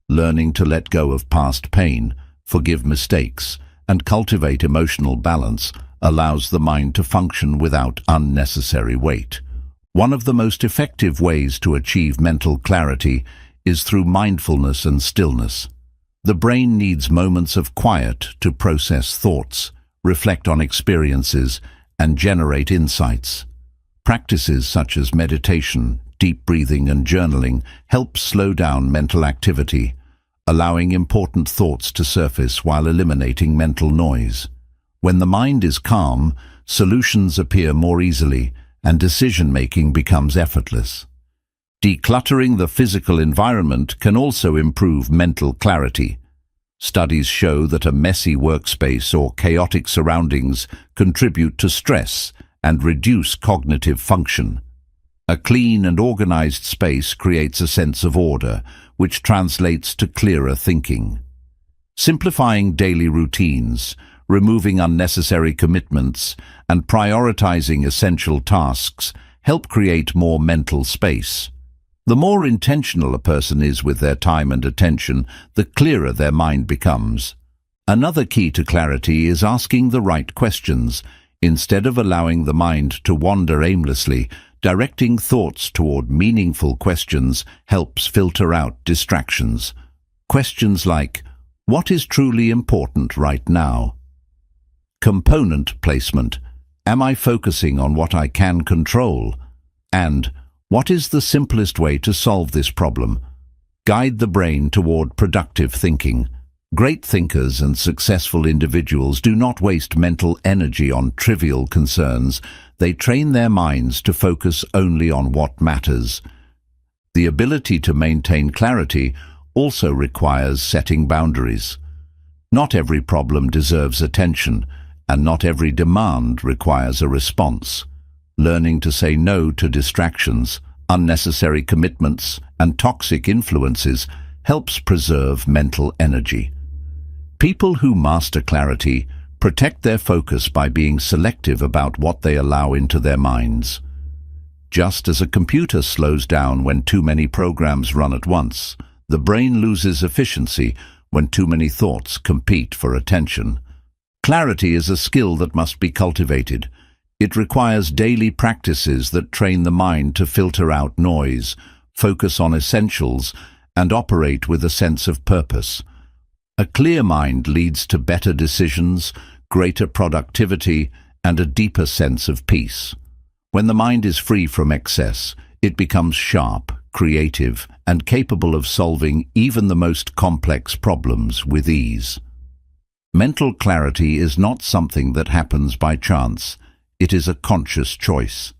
Learning to let go of past pain, forgive mistakes, and cultivate emotional balance allows the mind to function without unnecessary weight. One of the most effective ways to achieve mental clarity is through mindfulness and stillness. The brain needs moments of quiet to process thoughts, reflect on experiences, and generate insights. Practices such as meditation, deep breathing, and journaling help slow down mental activity, allowing important thoughts to surface while eliminating mental noise. When the mind is calm, solutions appear more easily and decision-making becomes effortless. Decluttering the physical environment can also improve mental clarity. Studies show that a messy workspace or chaotic surroundings contribute to stress and reduce cognitive function. A clean and organized space creates a sense of order, which translates to clearer thinking. Simplifying daily routines, removing unnecessary commitments, and prioritizing essential tasks help create more mental space. The more intentional a person is with their time and attention, the clearer their mind becomes. Another key to clarity is asking the right questions. Instead of allowing the mind to wander aimlessly, directing thoughts toward meaningful questions helps filter out distractions. Questions like, what is truly important right now? Component placement. Am I focusing on what I can control? And what is the simplest way to solve this problem? Guide the brain toward productive thinking. Great thinkers and successful individuals do not waste mental energy on trivial concerns. They train their minds to focus only on what matters. The ability to maintain clarity also requires setting boundaries. Not every problem deserves attention, and not every demand requires a response. Learning to say no to distractions, unnecessary commitments, and toxic influences helps preserve mental energy. People who master clarity protect their focus by being selective about what they allow into their minds. Just as a computer slows down when too many programs run at once, the brain loses efficiency when too many thoughts compete for attention. Clarity is a skill that must be cultivated. It requires daily practices that train the mind to filter out noise, focus on essentials, and operate with a sense of purpose. A clear mind leads to better decisions, greater productivity, and a deeper sense of peace. When the mind is free from excess, it becomes sharp, creative, and capable of solving even the most complex problems with ease. Mental clarity is not something that happens by chance. It is a conscious choice.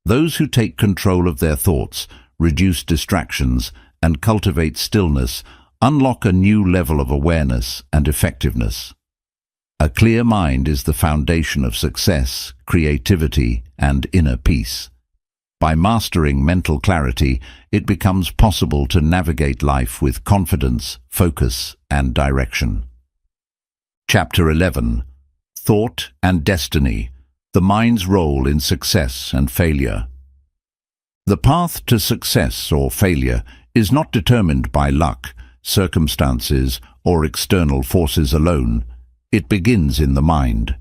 Those who take control of their thoughts, reduce distractions, and cultivate stillness unlock a new level of awareness and effectiveness. A clear mind is the foundation of success, creativity, and inner peace. By mastering mental clarity, it becomes possible to navigate life with confidence, focus, and direction. Chapter 11. Thought and Destiny. The mind's role in success and failure. The path to success or failure is not determined by luck, circumstances, or external forces alone. It begins in the mind.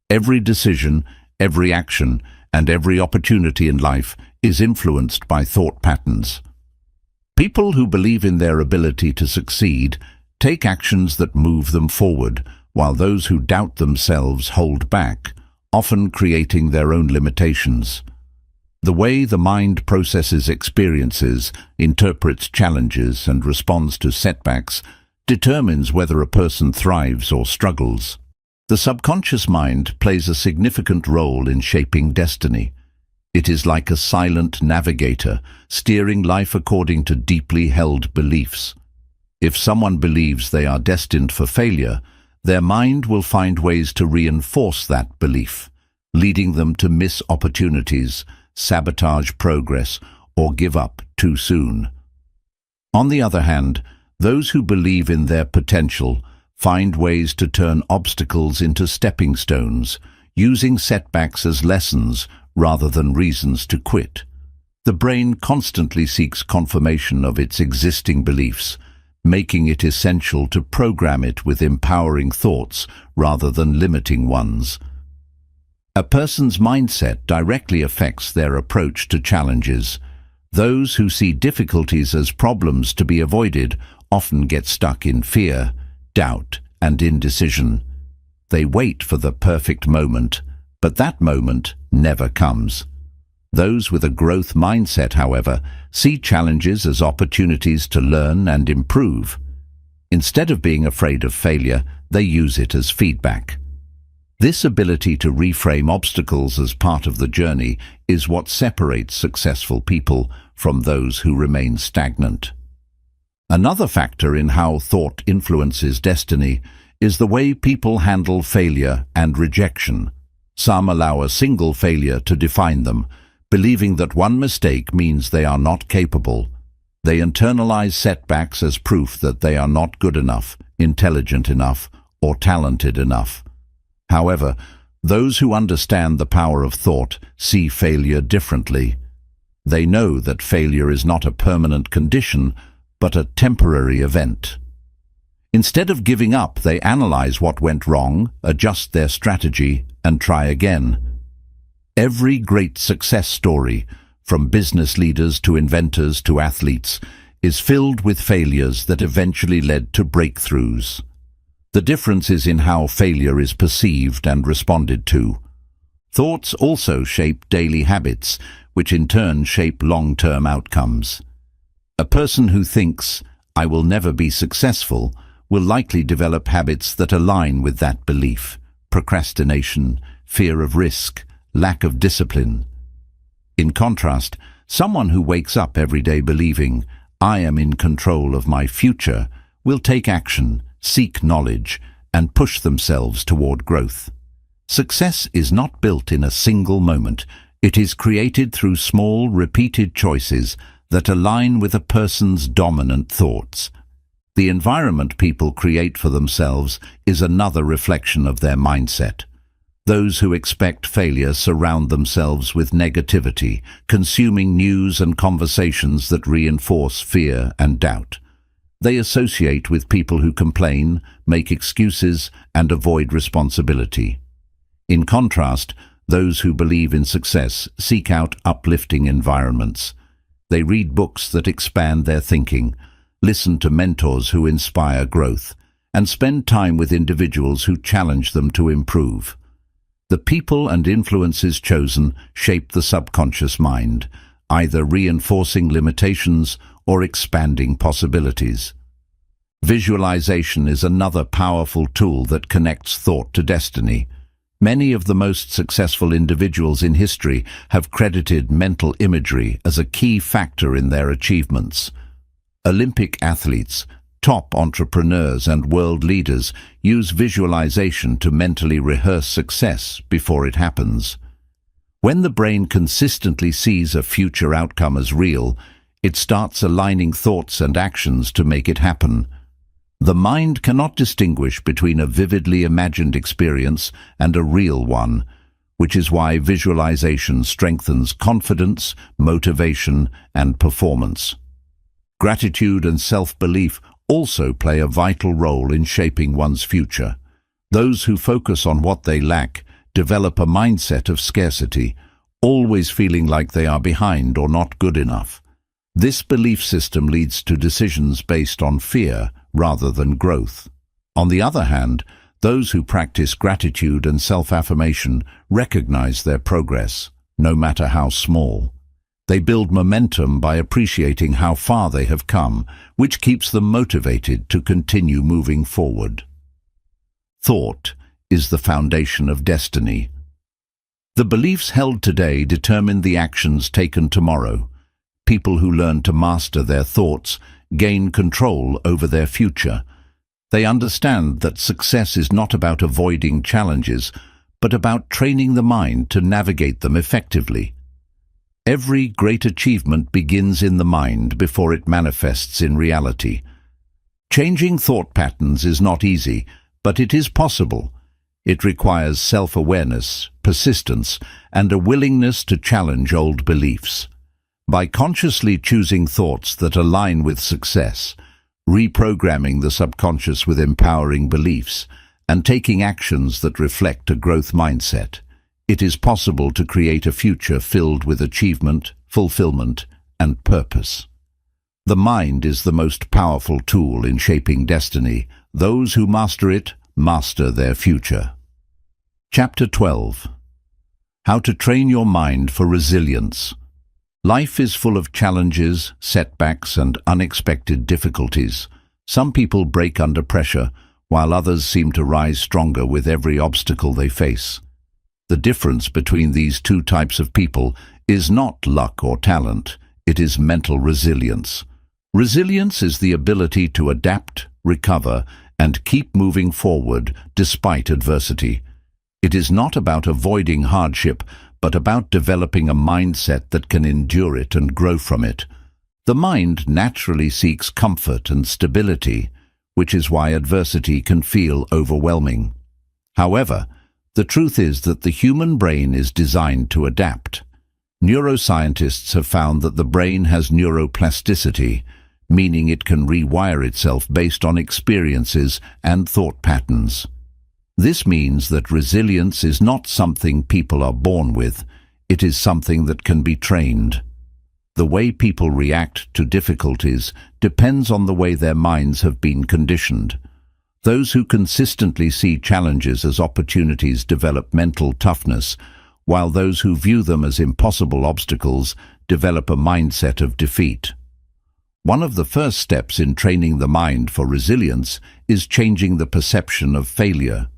Every decision, every action, and every opportunity in life is influenced by thought patterns. People who believe in their ability to succeed take actions that move them forward, while those who doubt themselves hold back, often creating their own limitations. The way the mind processes experiences, interprets challenges, and responds to setbacks determines whether a person thrives or struggles. The subconscious mind plays a significant role in shaping destiny. It is like a silent navigator, steering life according to deeply held beliefs. If someone believes they are destined for failure, their mind will find ways to reinforce that belief, leading them to miss opportunities, sabotage progress, or give up too soon. On the other hand, those who believe in their potential find ways to turn obstacles into stepping stones, using setbacks as lessons rather than reasons to quit. The brain constantly seeks confirmation of its existing beliefs, making it essential to program it with empowering thoughts rather than limiting ones. A person's mindset directly affects their approach to challenges. Those who see difficulties as problems to be avoided often get stuck in fear, doubt, and indecision. They wait for the perfect moment, but that moment never comes. Those with a growth mindset, however, see challenges as opportunities to learn and improve. Instead of being afraid of failure, they use it as feedback. This ability to reframe obstacles as part of the journey is what separates successful people from those who remain stagnant. Another factor in how thought influences destiny is the way people handle failure and rejection. Some allow a single failure to define them, believing that one mistake means they are not capable. They internalize setbacks as proof that they are not good enough, intelligent enough, or talented enough. However, those who understand the power of thought see failure differently. They know that failure is not a permanent condition, but a temporary event. Instead of giving up, they analyze what went wrong, adjust their strategy, and try again. Every great success story, from business leaders to inventors to athletes, is filled with failures that eventually led to breakthroughs. The difference is in how failure is perceived and responded to. Thoughts also shape daily habits, which in turn shape long-term outcomes. A person who thinks, "I will never be successful," will likely develop habits that align with that belief: procrastination, fear of risk, lack of discipline. In contrast, someone who wakes up every day believing, "I am in control of my future," will take action, seek knowledge, and push themselves toward growth. Success is not built in a single moment. It is created through small, repeated choices that align with a person's dominant thoughts. The environment people create for themselves is another reflection of their mindset. Those who expect failure surround themselves with negativity, consuming news and conversations that reinforce fear and doubt. They associate with people who complain, make excuses, and avoid responsibility. In contrast, those who believe in success seek out uplifting environments. They read books that expand their thinking, listen to mentors who inspire growth, and spend time with individuals who challenge them to improve. The people and influences chosen shape the subconscious mind, either reinforcing limitations or expanding possibilities. Visualization is another powerful tool that connects thought to destiny. Many of the most successful individuals in history have credited mental imagery as a key factor in their achievements. Olympic athletes, top entrepreneurs, and world leaders use visualization to mentally rehearse success before it happens. When the brain consistently sees a future outcome as real, it starts aligning thoughts and actions to make it happen. The mind cannot distinguish between a vividly imagined experience and a real one, which is why visualization strengthens confidence, motivation, and performance. Gratitude and self-belief also play a vital role in shaping one's future. Those who focus on what they lack develop a mindset of scarcity, always feeling like they are behind or not good enough. This belief system leads to decisions based on fear rather than growth. On the other hand, those who practice gratitude and self-affirmation recognize their progress, no matter how small. They build momentum by appreciating how far they have come, which keeps them motivated to continue moving forward. Thought is the foundation of destiny. The beliefs held today determine the actions taken tomorrow. People who learn to master their thoughts gain control over their future. They understand that success is not about avoiding challenges, but about training the mind to navigate them effectively. Every great achievement begins in the mind before it manifests in reality. Changing thought patterns is not easy, but it is possible. It requires self-awareness, persistence, and a willingness to challenge old beliefs. By consciously choosing thoughts that align with success, reprogramming the subconscious with empowering beliefs, and taking actions that reflect a growth mindset, it is possible to create a future filled with achievement, fulfillment, and purpose. The mind is the most powerful tool in shaping destiny. Those who master it master their future. Chapter 12. How to train your mind for resilience. Life is full of challenges, setbacks, and unexpected difficulties. Some people break under pressure, while others seem to rise stronger with every obstacle they face. The difference between these two types of people is not luck or talent, it is mental resilience. Resilience is the ability to adapt, recover, and keep moving forward despite adversity. It is not about avoiding hardship, but about developing a mindset that can endure it and grow from it. The mind naturally seeks comfort and stability, which is why adversity can feel overwhelming. However, the truth is that the human brain is designed to adapt. Neuroscientists have found that the brain has neuroplasticity, meaning it can rewire itself based on experiences and thought patterns. This means that resilience is not something people are born with, it is something that can be trained. The way people react to difficulties depends on the way their minds have been conditioned. Those who consistently see challenges as opportunities develop mental toughness, while those who view them as impossible obstacles develop a mindset of defeat. One of the first steps in training the mind for resilience is changing the perception of failure.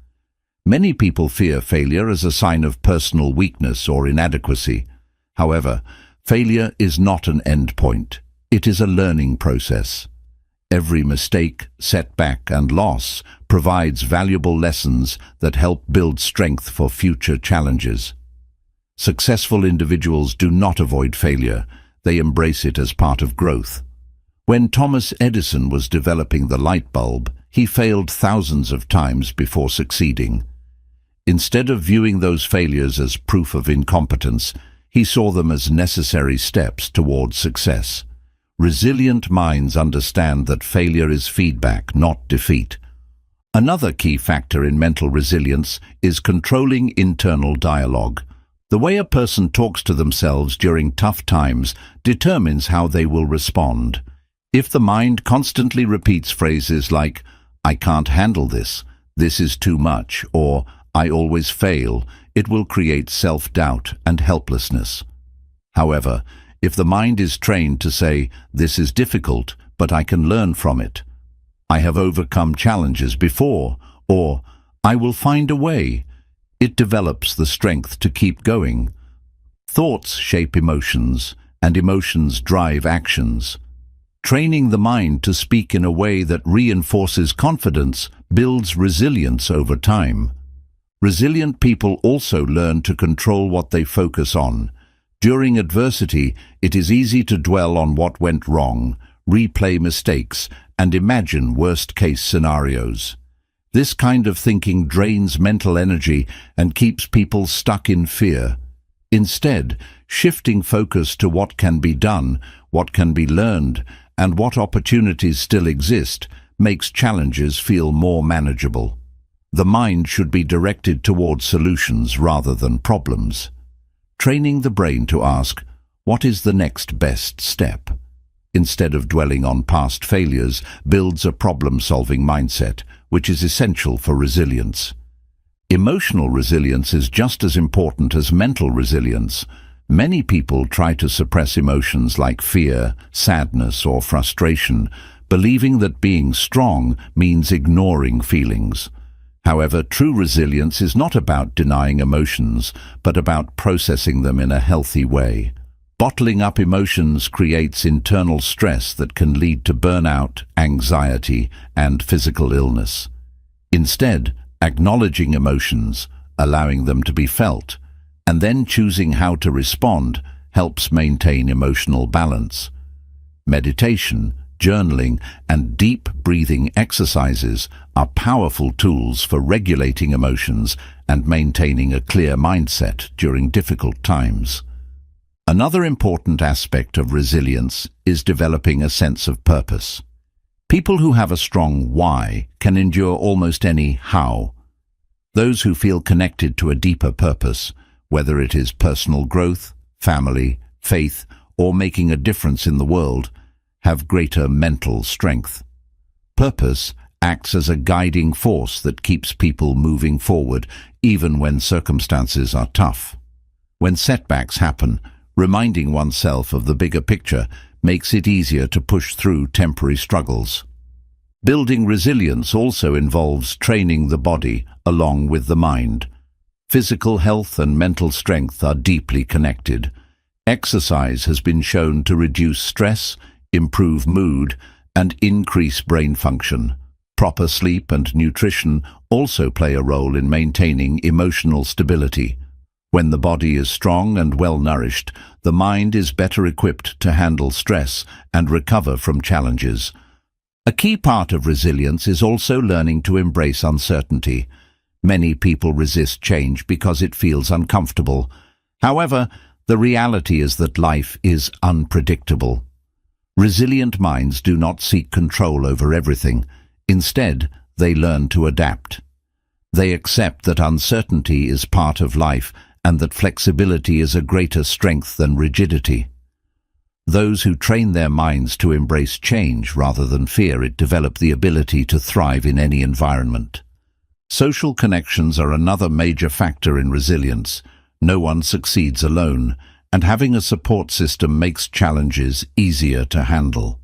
Many people fear failure as a sign of personal weakness or inadequacy. However, failure is not an end point. It is a learning process. Every mistake, setback, and loss provides valuable lessons that help build strength for future challenges. Successful individuals do not avoid failure, they embrace it as part of growth. When Thomas Edison was developing the light bulb, he failed thousands of times before succeeding. Instead of viewing those failures as proof of incompetence, he saw them as necessary steps towards success. Resilient minds understand that failure is feedback, not defeat. Another key factor in mental resilience is controlling internal dialogue. The way a person talks to themselves during tough times determines how they will respond. If the mind constantly repeats phrases like, "I can't handle this," "this is too much," or "I always fail," it will create self-doubt and helplessness. However, if the mind is trained to say, "This is difficult, but I can learn from it," "I have overcome challenges before," or "I will find a way," it develops the strength to keep going. Thoughts shape emotions, and emotions drive actions. Training the mind to speak in a way that reinforces confidence builds resilience over time. Resilient people also learn to control what they focus on. During adversity, it is easy to dwell on what went wrong, replay mistakes, and imagine worst-case scenarios. This kind of thinking drains mental energy and keeps people stuck in fear. Instead, shifting focus to what can be done, what can be learned, and what opportunities still exist makes challenges feel more manageable. The mind should be directed towards solutions rather than problems. Training the brain to ask, "What is the next best step?" instead of dwelling on past failures builds a problem-solving mindset, which is essential for resilience. Emotional resilience is just as important as mental resilience. Many people try to suppress emotions like fear, sadness, or frustration, believing that being strong means ignoring feelings. However, true resilience is not about denying emotions, but about processing them in a healthy way. Bottling up emotions creates internal stress that can lead to burnout, anxiety, and physical illness. Instead, acknowledging emotions, allowing them to be felt, and then choosing how to respond helps maintain emotional balance. Meditation, journaling, and deep breathing exercises are powerful tools for regulating emotions and maintaining a clear mindset during difficult times. Another important aspect of resilience is developing a sense of purpose. People who have a strong why can endure almost any how. Those who feel connected to a deeper purpose, whether it is personal growth, family, faith, or making a difference in the world, have greater mental strength. Purpose acts as a guiding force that keeps people moving forward, even when circumstances are tough. When setbacks happen, reminding oneself of the bigger picture makes it easier to push through temporary struggles. Building resilience also involves training the body along with the mind. Physical health and mental strength are deeply connected. Exercise has been shown to reduce stress, improve mood, and increase brain function. Proper sleep and nutrition also play a role in maintaining emotional stability. When the body is strong and well-nourished, the mind is better equipped to handle stress and recover from challenges. A key part of resilience is also learning to embrace uncertainty. Many people resist change because it feels uncomfortable. However, the reality is that life is unpredictable. Resilient minds do not seek control over everything. Instead, they learn to adapt. They accept that uncertainty is part of life and that flexibility is a greater strength than rigidity. Those who train their minds to embrace change rather than fear it develop the ability to thrive in any environment. Social connections are another major factor in resilience. No one succeeds alone, and having a support system makes challenges easier to handle.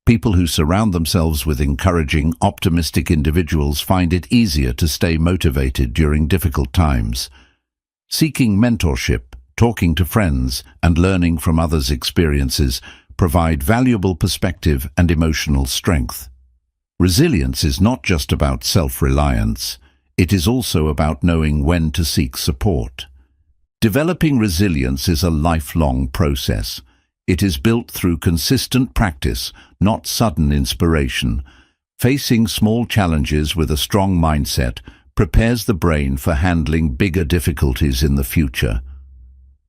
People who surround themselves with encouraging, optimistic individuals find it easier to stay motivated during difficult times. Seeking mentorship, talking to friends, and learning from others' experiences provide valuable perspective and emotional strength. Resilience is not just about self-reliance. It is also about knowing when to seek support. Developing resilience is a lifelong process. It is built through consistent practice, not sudden inspiration. Facing small challenges with a strong mindset prepares the brain for handling bigger difficulties in the future.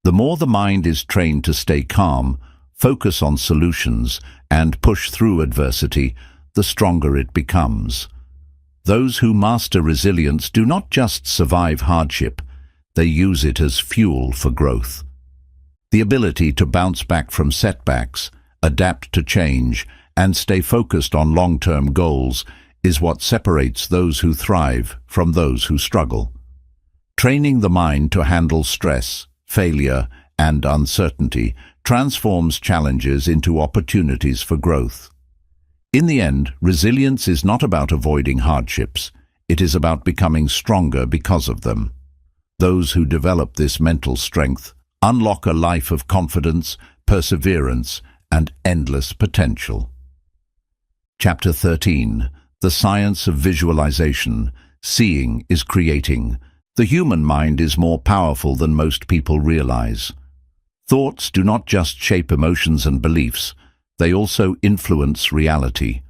The more the mind is trained to stay calm, focus on solutions, and push through adversity, the stronger it becomes. Those who master resilience do not just survive hardship, they use it as fuel for growth. The ability to bounce back from setbacks, adapt to change, and stay focused on long-term goals is what separates those who thrive from those who struggle. Training the mind to handle stress, failure, and uncertainty transforms challenges into opportunities for growth. In the end, resilience is not about avoiding hardships. It is about becoming stronger because of them. Those who develop this mental strength unlock a life of confidence, perseverance, and endless potential. Chapter 13. The Science of Visualization. Seeing is creating. The human mind is more powerful than most people realize. Thoughts do not just shape emotions and beliefs, they also influence reality.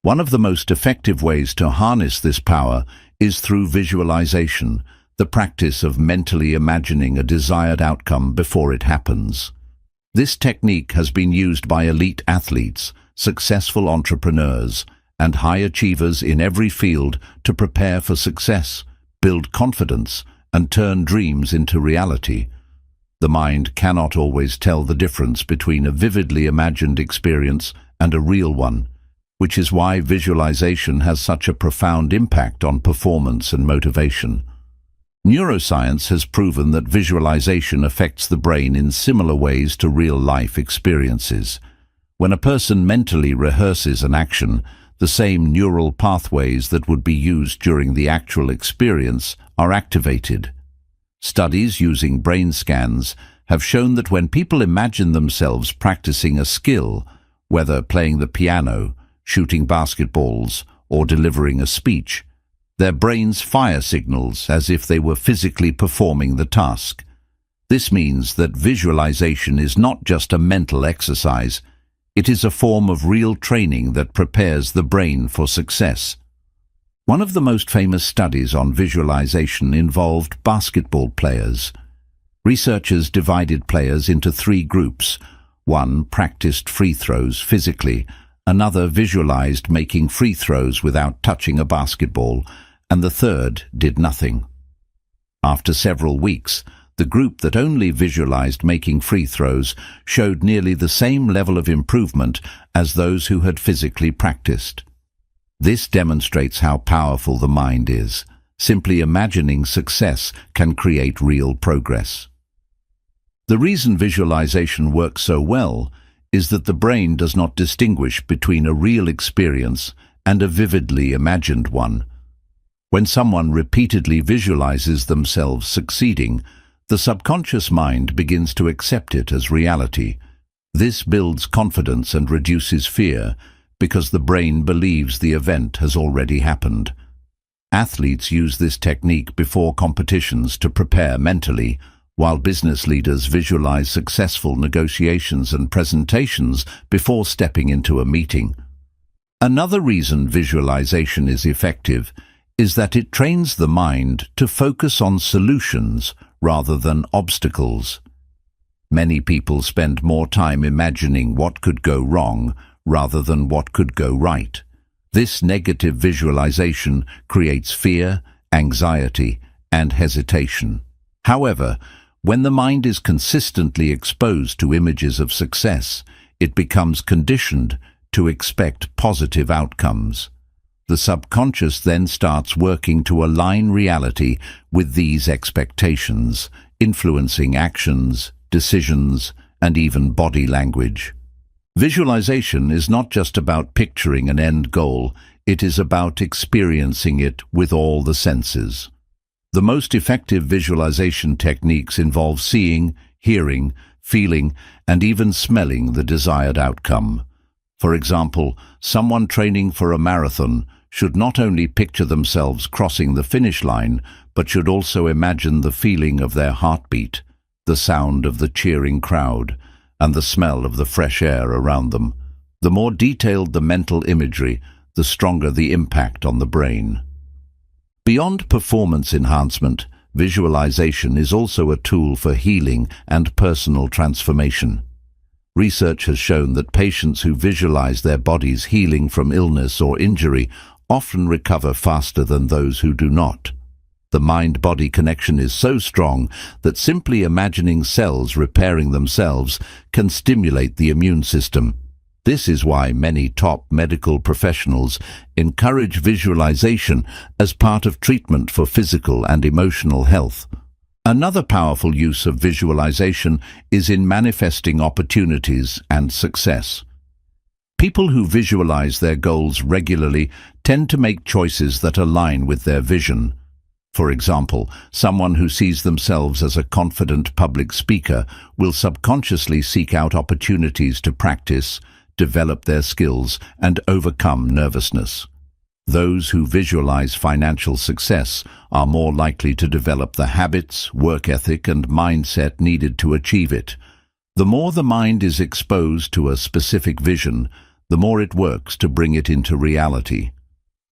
One of the most effective ways to harness this power is through visualization, the practice of mentally imagining a desired outcome before it happens. This technique has been used by elite athletes, successful entrepreneurs, and high achievers in every field to prepare for success, build confidence, and turn dreams into reality. The mind cannot always tell the difference between a vividly imagined experience and a real one, which is why visualization has such a profound impact on performance and motivation. Neuroscience has proven that visualization affects the brain in similar ways to real-life experiences. When a person mentally rehearses an action, the same neural pathways that would be used during the actual experience are activated. Studies using brain scans have shown that when people imagine themselves practicing a skill, whether playing the piano, shooting basketballs, or delivering a speech, their brains fire signals as if they were physically performing the task. This means that visualization is not just a mental exercise, it is a form of real training that prepares the brain for success. One of the most famous studies on visualization involved basketball players. Researchers divided players into 3 groups. One practiced free throws physically, another visualized making free throws without touching a basketball, and the third did nothing. After several weeks, the group that only visualized making free throws showed nearly the same level of improvement as those who had physically practiced. This demonstrates how powerful the mind is. Simply imagining success can create real progress. The reason visualization works so well is that the brain does not distinguish between a real experience and a vividly imagined one. When someone repeatedly visualizes themselves succeeding, the subconscious mind begins to accept it as reality. This builds confidence and reduces fear because the brain believes the event has already happened. Athletes use this technique before competitions to prepare mentally, while business leaders visualize successful negotiations and presentations before stepping into a meeting. Another reason visualization is effective is that it trains the mind to focus on solutions rather than obstacles. Many people spend more time imagining what could go wrong rather than what could go right. This negative visualization creates fear, anxiety, and hesitation. However, when the mind is consistently exposed to images of success, it becomes conditioned to expect positive outcomes. The subconscious then starts working to align reality with these expectations, influencing actions, decisions, and even body language. Visualization is not just about picturing an end goal, it is about experiencing it with all the senses. The most effective visualization techniques involve seeing, hearing, feeling, and even smelling the desired outcome. For example, someone training for a marathon should not only picture themselves crossing the finish line, but should also imagine the feeling of their heartbeat, the sound of the cheering crowd, and the smell of the fresh air around them. The more detailed the mental imagery, the stronger the impact on the brain. Beyond performance enhancement, visualization is also a tool for healing and personal transformation. Research has shown that patients who visualize their bodies healing from illness or injury often recover faster than those who do not. The mind-body connection is so strong that simply imagining cells repairing themselves can stimulate the immune system. This is why many top medical professionals encourage visualization as part of treatment for physical and emotional health. Another powerful use of visualization is in manifesting opportunities and success. People who visualize their goals regularly tend to make choices that align with their vision. For example, someone who sees themselves as a confident public speaker will subconsciously seek out opportunities to practice, develop their skills, and overcome nervousness. Those who visualize financial success are more likely to develop the habits, work ethic, and mindset needed to achieve it. The more the mind is exposed to a specific vision, the more it works to bring it into reality.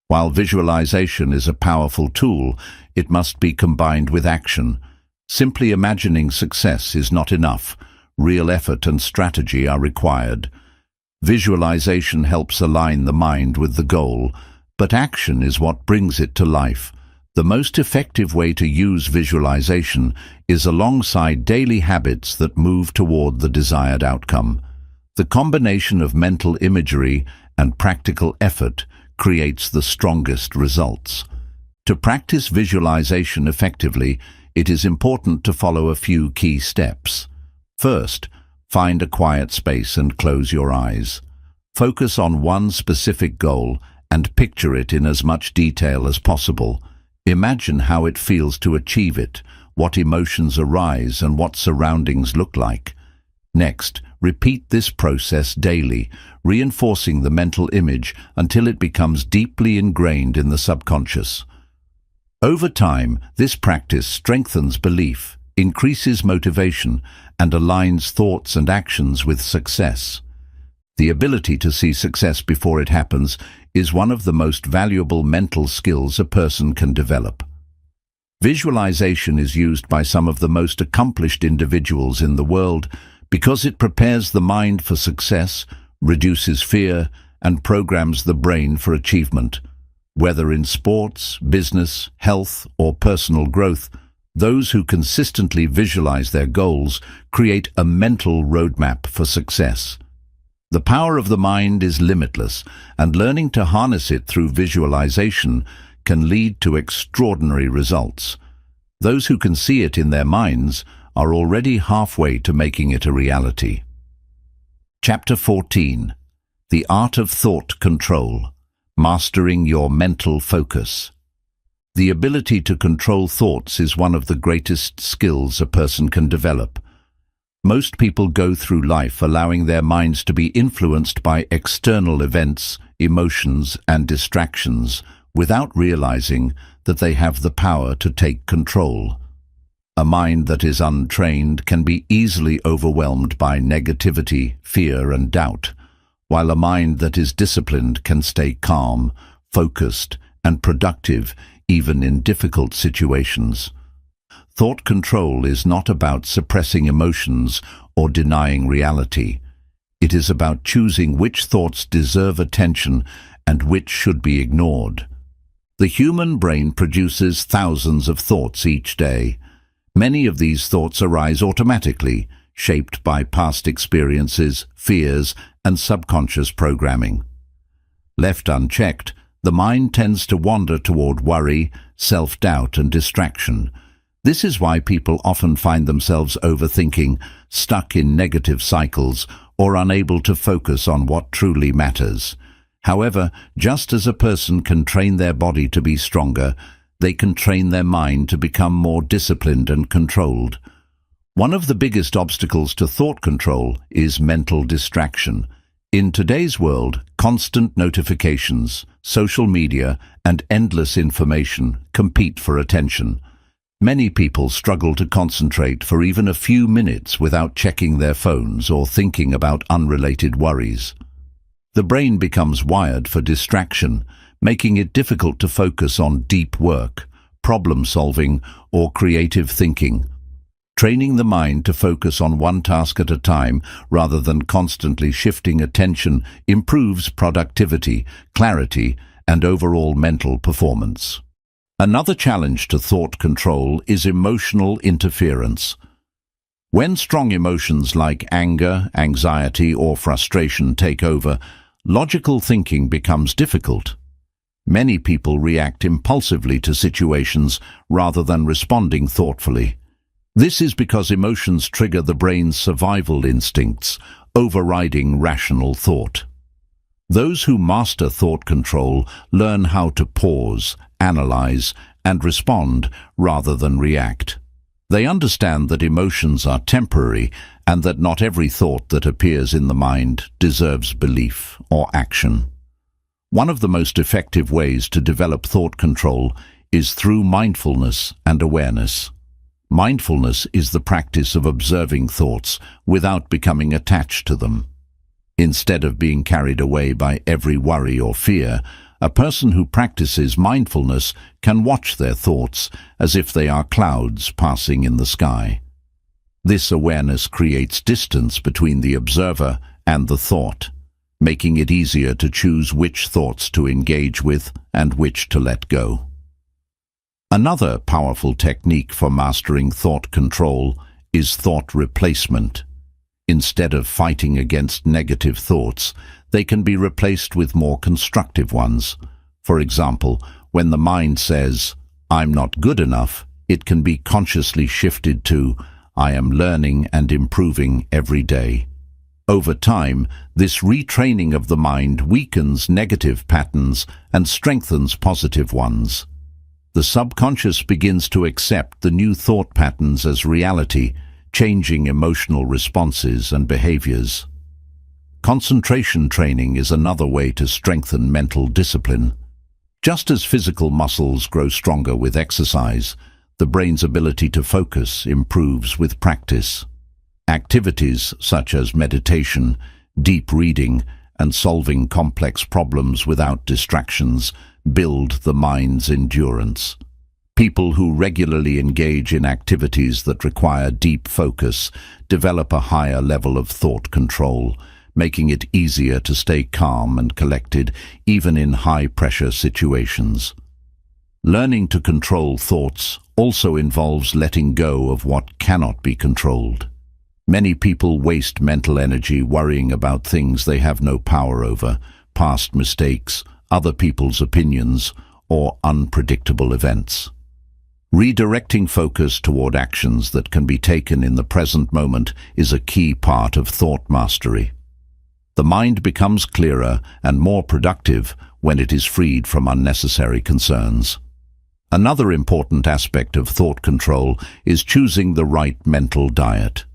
While visualization is a powerful tool, it must be combined with action. Simply imagining success is not enough. Real effort and strategy are required. Visualization helps align the mind with the goal, but action is what brings it to life. The most effective way to use visualization is alongside daily habits that move toward the desired outcome. The combination of mental imagery and practical effort creates the strongest results. To practice visualization effectively, it is important to follow a few key steps. First, find a quiet space and close your eyes. Focus on one specific goal and picture it in as much detail as possible. Imagine how it feels to achieve it, what emotions arise, and what surroundings look like. Next, repeat this process daily, reinforcing the mental image until it becomes deeply ingrained in the subconscious. Over time, this practice strengthens belief, increases motivation, and aligns thoughts and actions with success. The ability to see success before it happens is one of the most valuable mental skills a person can develop. Visualization is used by some of the most accomplished individuals in the world because it prepares the mind for success, reduces fear, and programs the brain for achievement. Whether in sports, business, health, or personal growth, those who consistently visualize their goals create a mental roadmap for success. The power of the mind is limitless, and learning to harness it through visualization can lead to extraordinary results. Those who can see it in their minds are already halfway to making it a reality. Chapter 14. The Art of Thought Control. Mastering your mental focus. The ability to control thoughts is one of the greatest skills a person can develop. Most people go through life allowing their minds to be influenced by external events, emotions, and distractions without realizing that they have the power to take control. A mind that is untrained can be easily overwhelmed by negativity, fear, and doubt, while a mind that is disciplined can stay calm, focused, and productive even in difficult situations. Thought control is not about suppressing emotions or denying reality. It is about choosing which thoughts deserve attention and which should be ignored. The human brain produces thousands of thoughts each day. Many of these thoughts arise automatically, shaped by past experiences, fears, and subconscious programming. Left unchecked, the mind tends to wander toward worry, self-doubt, and distraction. This is why people often find themselves overthinking, stuck in negative cycles, or unable to focus on what truly matters. However, just as a person can train their body to be stronger, they can train their mind to become more disciplined and controlled. One of the biggest obstacles to thought control is mental distraction. In today's world, constant notifications, social media, and endless information compete for attention. Many people struggle to concentrate for even a few minutes without checking their phones or thinking about unrelated worries. The brain becomes wired for distraction, making it difficult to focus on deep work, problem-solving, or creative thinking. Training the mind to focus on one task at a time rather than constantly shifting attention improves productivity, clarity, and overall mental performance. Another challenge to thought control is emotional interference. When strong emotions like anger, anxiety, or frustration take over, logical thinking becomes difficult. Many people react impulsively to situations rather than responding thoughtfully. This is because emotions trigger the brain's survival instincts, overriding rational thought. Those who master thought control learn how to pause, analyze, and respond rather than react. They understand that emotions are temporary and that not every thought that appears in the mind deserves belief or action. One of the most effective ways to develop thought control is through mindfulness and awareness. Mindfulness is the practice of observing thoughts without becoming attached to them. Instead of being carried away by every worry or fear, a person who practices mindfulness can watch their thoughts as if they are clouds passing in the sky. This awareness creates distance between the observer and the thought, making it easier to choose which thoughts to engage with and which to let go. Another powerful technique for mastering thought control is thought replacement. Instead of fighting against negative thoughts, they can be replaced with more constructive ones. For example, when the mind says, "I'm not good enough," it can be consciously shifted to, "I am learning and improving every day." Over time, this retraining of the mind weakens negative patterns and strengthens positive ones. The subconscious begins to accept the new thought patterns as reality, changing emotional responses and behaviors. Concentration training is another way to strengthen mental discipline. Just as physical muscles grow stronger with exercise, the brain's ability to focus improves with practice. Activities such as meditation, deep reading, and solving complex problems without distractions build the mind's endurance. People who regularly engage in activities that require deep focus develop a higher level of thought control, making it easier to stay calm and collected even in high-pressure situations. Learning to control thoughts also involves letting go of what cannot be controlled. Many people waste mental energy worrying about things they have no power over, past mistakes, other people's opinions, or unpredictable events. Redirecting focus toward actions that can be taken in the present moment is a key part of thought mastery. The mind becomes clearer and more productive when it is freed from unnecessary concerns. Another important aspect of thought control is choosing the right mental diet.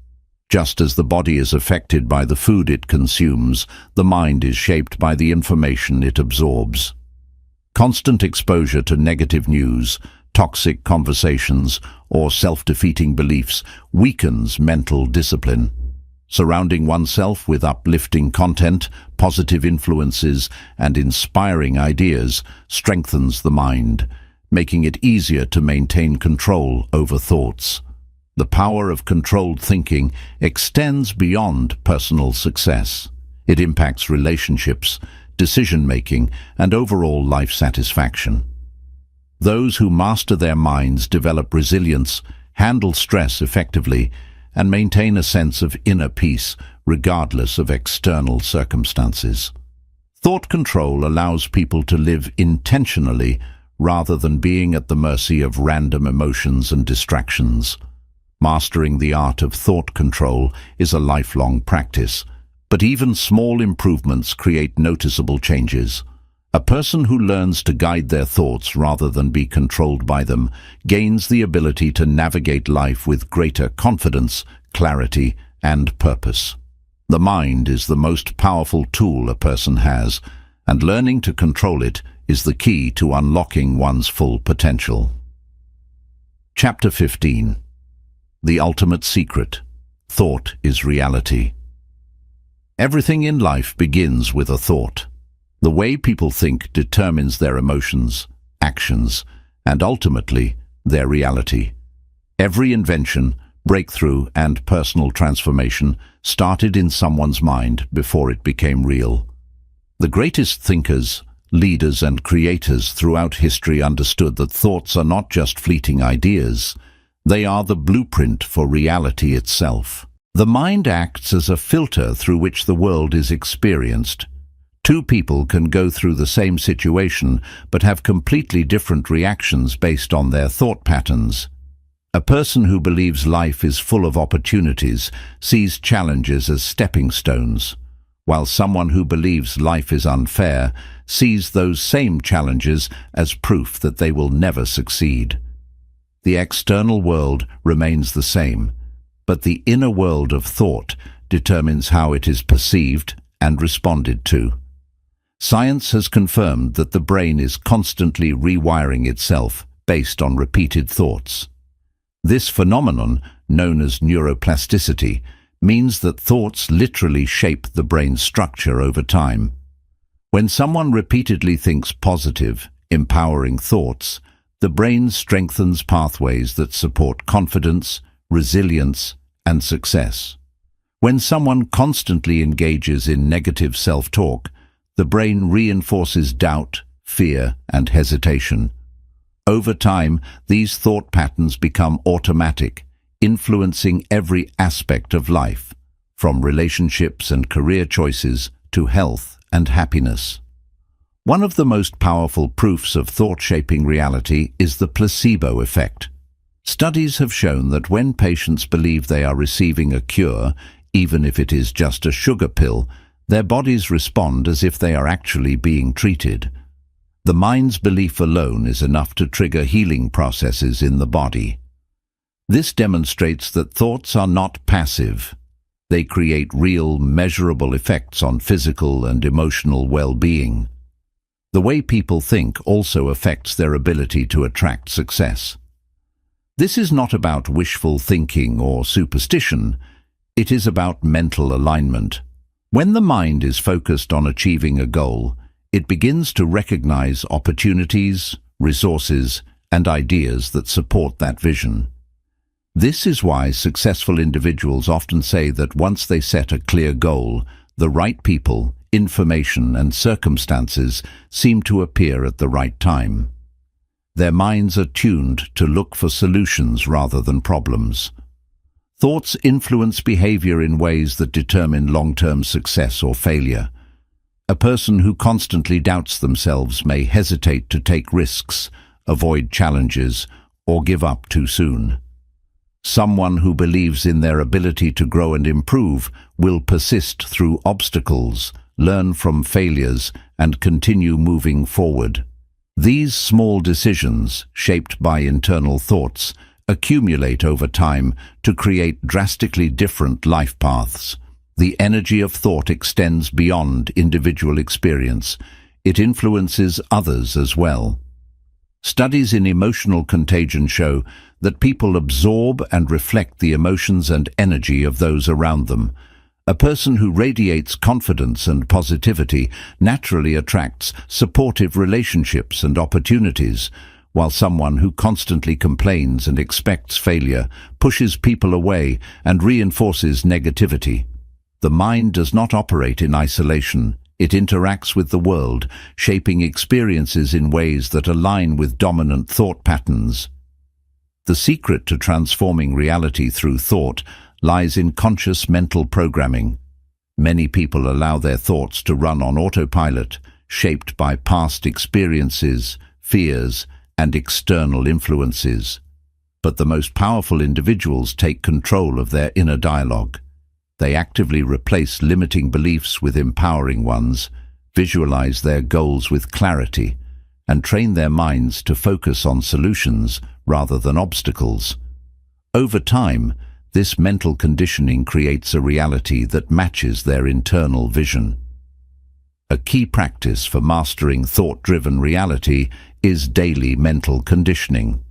Just as the body is affected by the food it consumes, the mind is shaped by the information it absorbs. Constant exposure to negative news, toxic conversations, or self-defeating beliefs weakens mental discipline. Surrounding oneself with uplifting content, positive influences, and inspiring ideas strengthens the mind, making it easier to maintain control over thoughts. The power of controlled thinking extends beyond personal success. It impacts relationships, decision-making, and overall life satisfaction. Those who master their minds develop resilience, handle stress effectively, and maintain a sense of inner peace regardless of external circumstances. Thought control allows people to live intentionally rather than being at the mercy of random emotions and distractions. Mastering the art of thought control is a lifelong practice, but even small improvements create noticeable changes. A person who learns to guide their thoughts rather than be controlled by them gains the ability to navigate life with greater confidence, clarity, and purpose. The mind is the most powerful tool a person has, and learning to control it is the key to unlocking one's full potential. Chapter 15. The Ultimate Secret. Thought is reality. Everything in life begins with a thought. The way people think determines their emotions, actions, and ultimately, their reality. Every invention, breakthrough, and personal transformation started in someone's mind before it became real. The greatest thinkers, leaders, and creators throughout history understood that thoughts are not just fleeting ideas. They are the blueprint for reality itself. The mind acts as a filter through which the world is experienced. Two people can go through the same situation but have completely different reactions based on their thought patterns. A person who believes life is full of opportunities sees challenges as stepping stones, while someone who believes life is unfair sees those same challenges as proof that they will never succeed. The external world remains the same, but the inner world of thought determines how it is perceived and responded to. Science has confirmed that the brain is constantly rewiring itself based on repeated thoughts. This phenomenon, known as neuroplasticity, means that thoughts literally shape the brain's structure over time. When someone repeatedly thinks positive, empowering thoughts, the brain strengthens pathways that support confidence, resilience, and success. When someone constantly engages in negative self-talk, the brain reinforces doubt, fear, and hesitation. Over time, these thought patterns become automatic, influencing every aspect of life, from relationships and career choices to health and happiness. One of the most powerful proofs of thought shaping reality is the placebo effect. Studies have shown that when patients believe they are receiving a cure, even if it is just a sugar pill, their bodies respond as if they are actually being treated. The mind's belief alone is enough to trigger healing processes in the body. This demonstrates that thoughts are not passive. They create real, measurable effects on physical and emotional well-being. The way people think also affects their ability to attract success. This is not about wishful thinking or superstition. It is about mental alignment. When the mind is focused on achieving a goal, it begins to recognize opportunities, resources, and ideas that support that vision. This is why successful individuals often say that once they set a clear goal, the right people, information, and circumstances seem to appear at the right time. Their minds are tuned to look for solutions rather than problems. Thoughts influence behavior in ways that determine long-term success or failure. A person who constantly doubts themselves may hesitate to take risks, avoid challenges, or give up too soon. Someone who believes in their ability to grow and improve will persist through obstacles, learn from failures, and continue moving forward. These small decisions, shaped by internal thoughts, accumulate over time to create drastically different life paths. The energy of thought extends beyond individual experience. It influences others as well. Studies in emotional contagion show that people absorb and reflect the emotions and energy of those around them. A person who radiates confidence and positivity naturally attracts supportive relationships and opportunities, while someone who constantly complains and expects failure pushes people away and reinforces negativity. The mind does not operate in isolation. It interacts with the world, shaping experiences in ways that align with dominant thought patterns. The secret to transforming reality through thought lies in conscious mental programming. Many people allow their thoughts to run on autopilot, shaped by past experiences, fears, and external influences. But the most powerful individuals take control of their inner dialogue. They actively replace limiting beliefs with empowering ones, visualize their goals with clarity, and train their minds to focus on solutions rather than obstacles. Over time, this mental conditioning creates a reality that matches their internal vision. A key practice for mastering thought-driven reality is daily mental conditioning.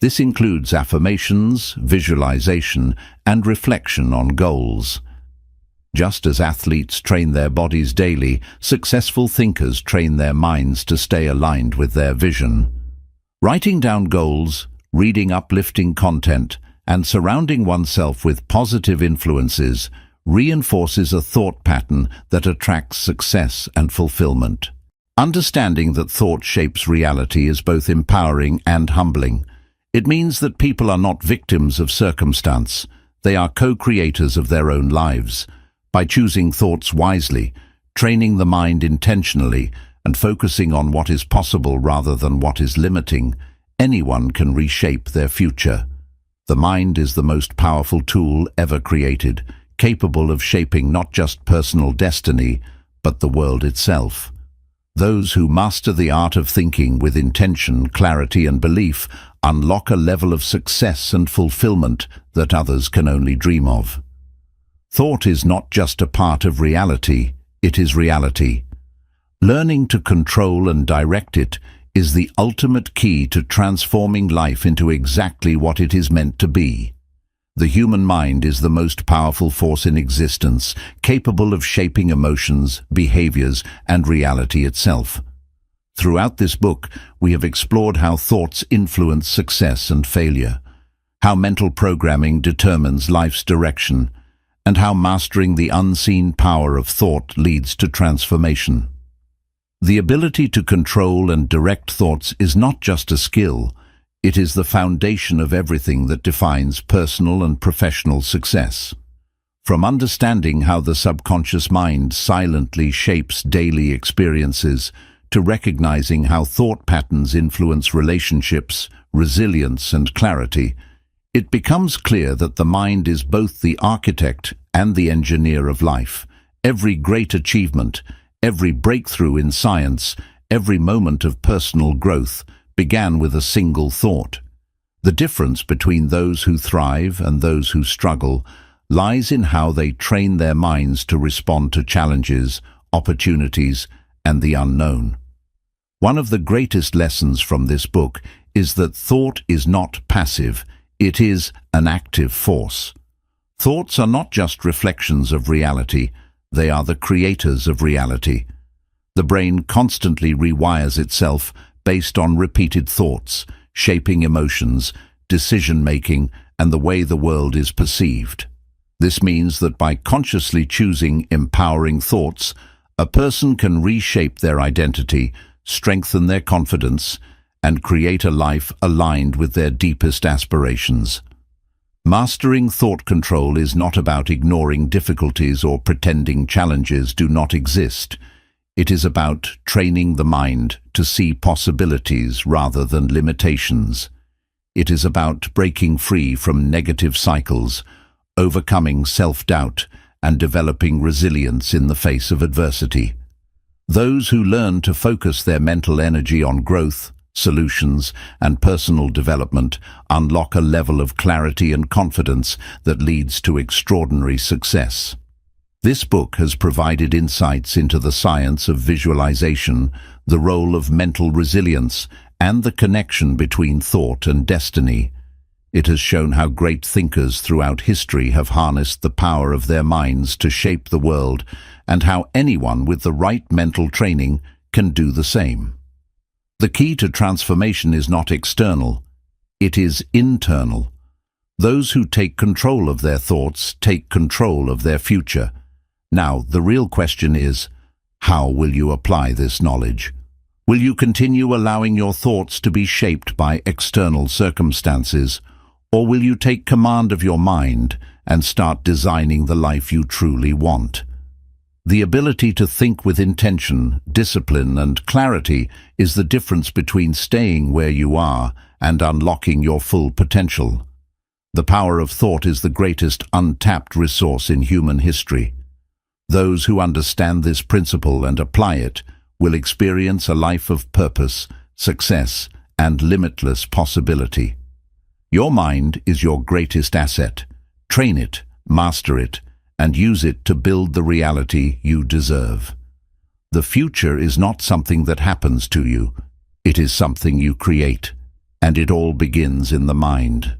This includes affirmations, visualization, and reflection on goals. Just as athletes train their bodies daily, successful thinkers train their minds to stay aligned with their vision. Writing down goals, reading uplifting content, and surrounding oneself with positive influences reinforces a thought pattern that attracts success and fulfillment. Understanding that thought shapes reality is both empowering and humbling. It means that people are not victims of circumstance. They are co-creators of their own lives. By choosing thoughts wisely, training the mind intentionally, and focusing on what is possible rather than what is limiting, anyone can reshape their future. The mind is the most powerful tool ever created, capable of shaping not just personal destiny, but the world itself. Those who master the art of thinking with intention, clarity, and belief unlock a level of success and fulfillment that others can only dream of. Thought is not just a part of reality, it is reality. Learning to control and direct it is the ultimate key to transforming life into exactly what it is meant to be. The human mind is the most powerful force in existence, capable of shaping emotions, behaviors, and reality itself. Throughout this book, we have explored how thoughts influence success and failure, how mental programming determines life's direction, and how mastering the unseen power of thought leads to transformation. The ability to control and direct thoughts is not just a skill, it is the foundation of everything that defines personal and professional success. From understanding how the subconscious mind silently shapes daily experiences, to recognizing how thought patterns influence relationships, resilience, and clarity, it becomes clear that the mind is both the architect and the engineer of life. Every great achievement, every breakthrough in science, every moment of personal growth began with a single thought. The difference between those who thrive and those who struggle lies in how they train their minds to respond to challenges, opportunities, and the unknown. One of the greatest lessons from this book is that thought is not passive, it is an active force. Thoughts are not just reflections of reality, they are the creators of reality. The brain constantly rewires itself based on repeated thoughts, shaping emotions, decision-making, and the way the world is perceived. This means that by consciously choosing empowering thoughts, a person can reshape their identity, strengthen their confidence, and create a life aligned with their deepest aspirations. Mastering thought control is not about ignoring difficulties or pretending challenges do not exist. It is about training the mind to see possibilities rather than limitations. It is about breaking free from negative cycles, overcoming self-doubt, and developing resilience in the face of adversity. Those who learn to focus their mental energy on growth, solutions, and personal development unlock a level of clarity and confidence that leads to extraordinary success. This book has provided insights into the science of visualization, the role of mental resilience, and the connection between thought and destiny. It has shown how great thinkers throughout history have harnessed the power of their minds to shape the world, and how anyone with the right mental training can do the same. The key to transformation is not external, it is internal. Those who take control of their thoughts take control of their future. Now, the real question is, how will you apply this knowledge? Will you continue allowing your thoughts to be shaped by external circumstances, or will you take command of your mind and start designing the life you truly want? The ability to think with intention, discipline, and clarity is the difference between staying where you are and unlocking your full potential. The power of thought is the greatest untapped resource in human history. Those who understand this principle and apply it will experience a life of purpose, success, and limitless possibility. Your mind is your greatest asset. Train it, master it, and use it to build the reality you deserve. The future is not something that happens to you. It is something you create, and it all begins in the mind.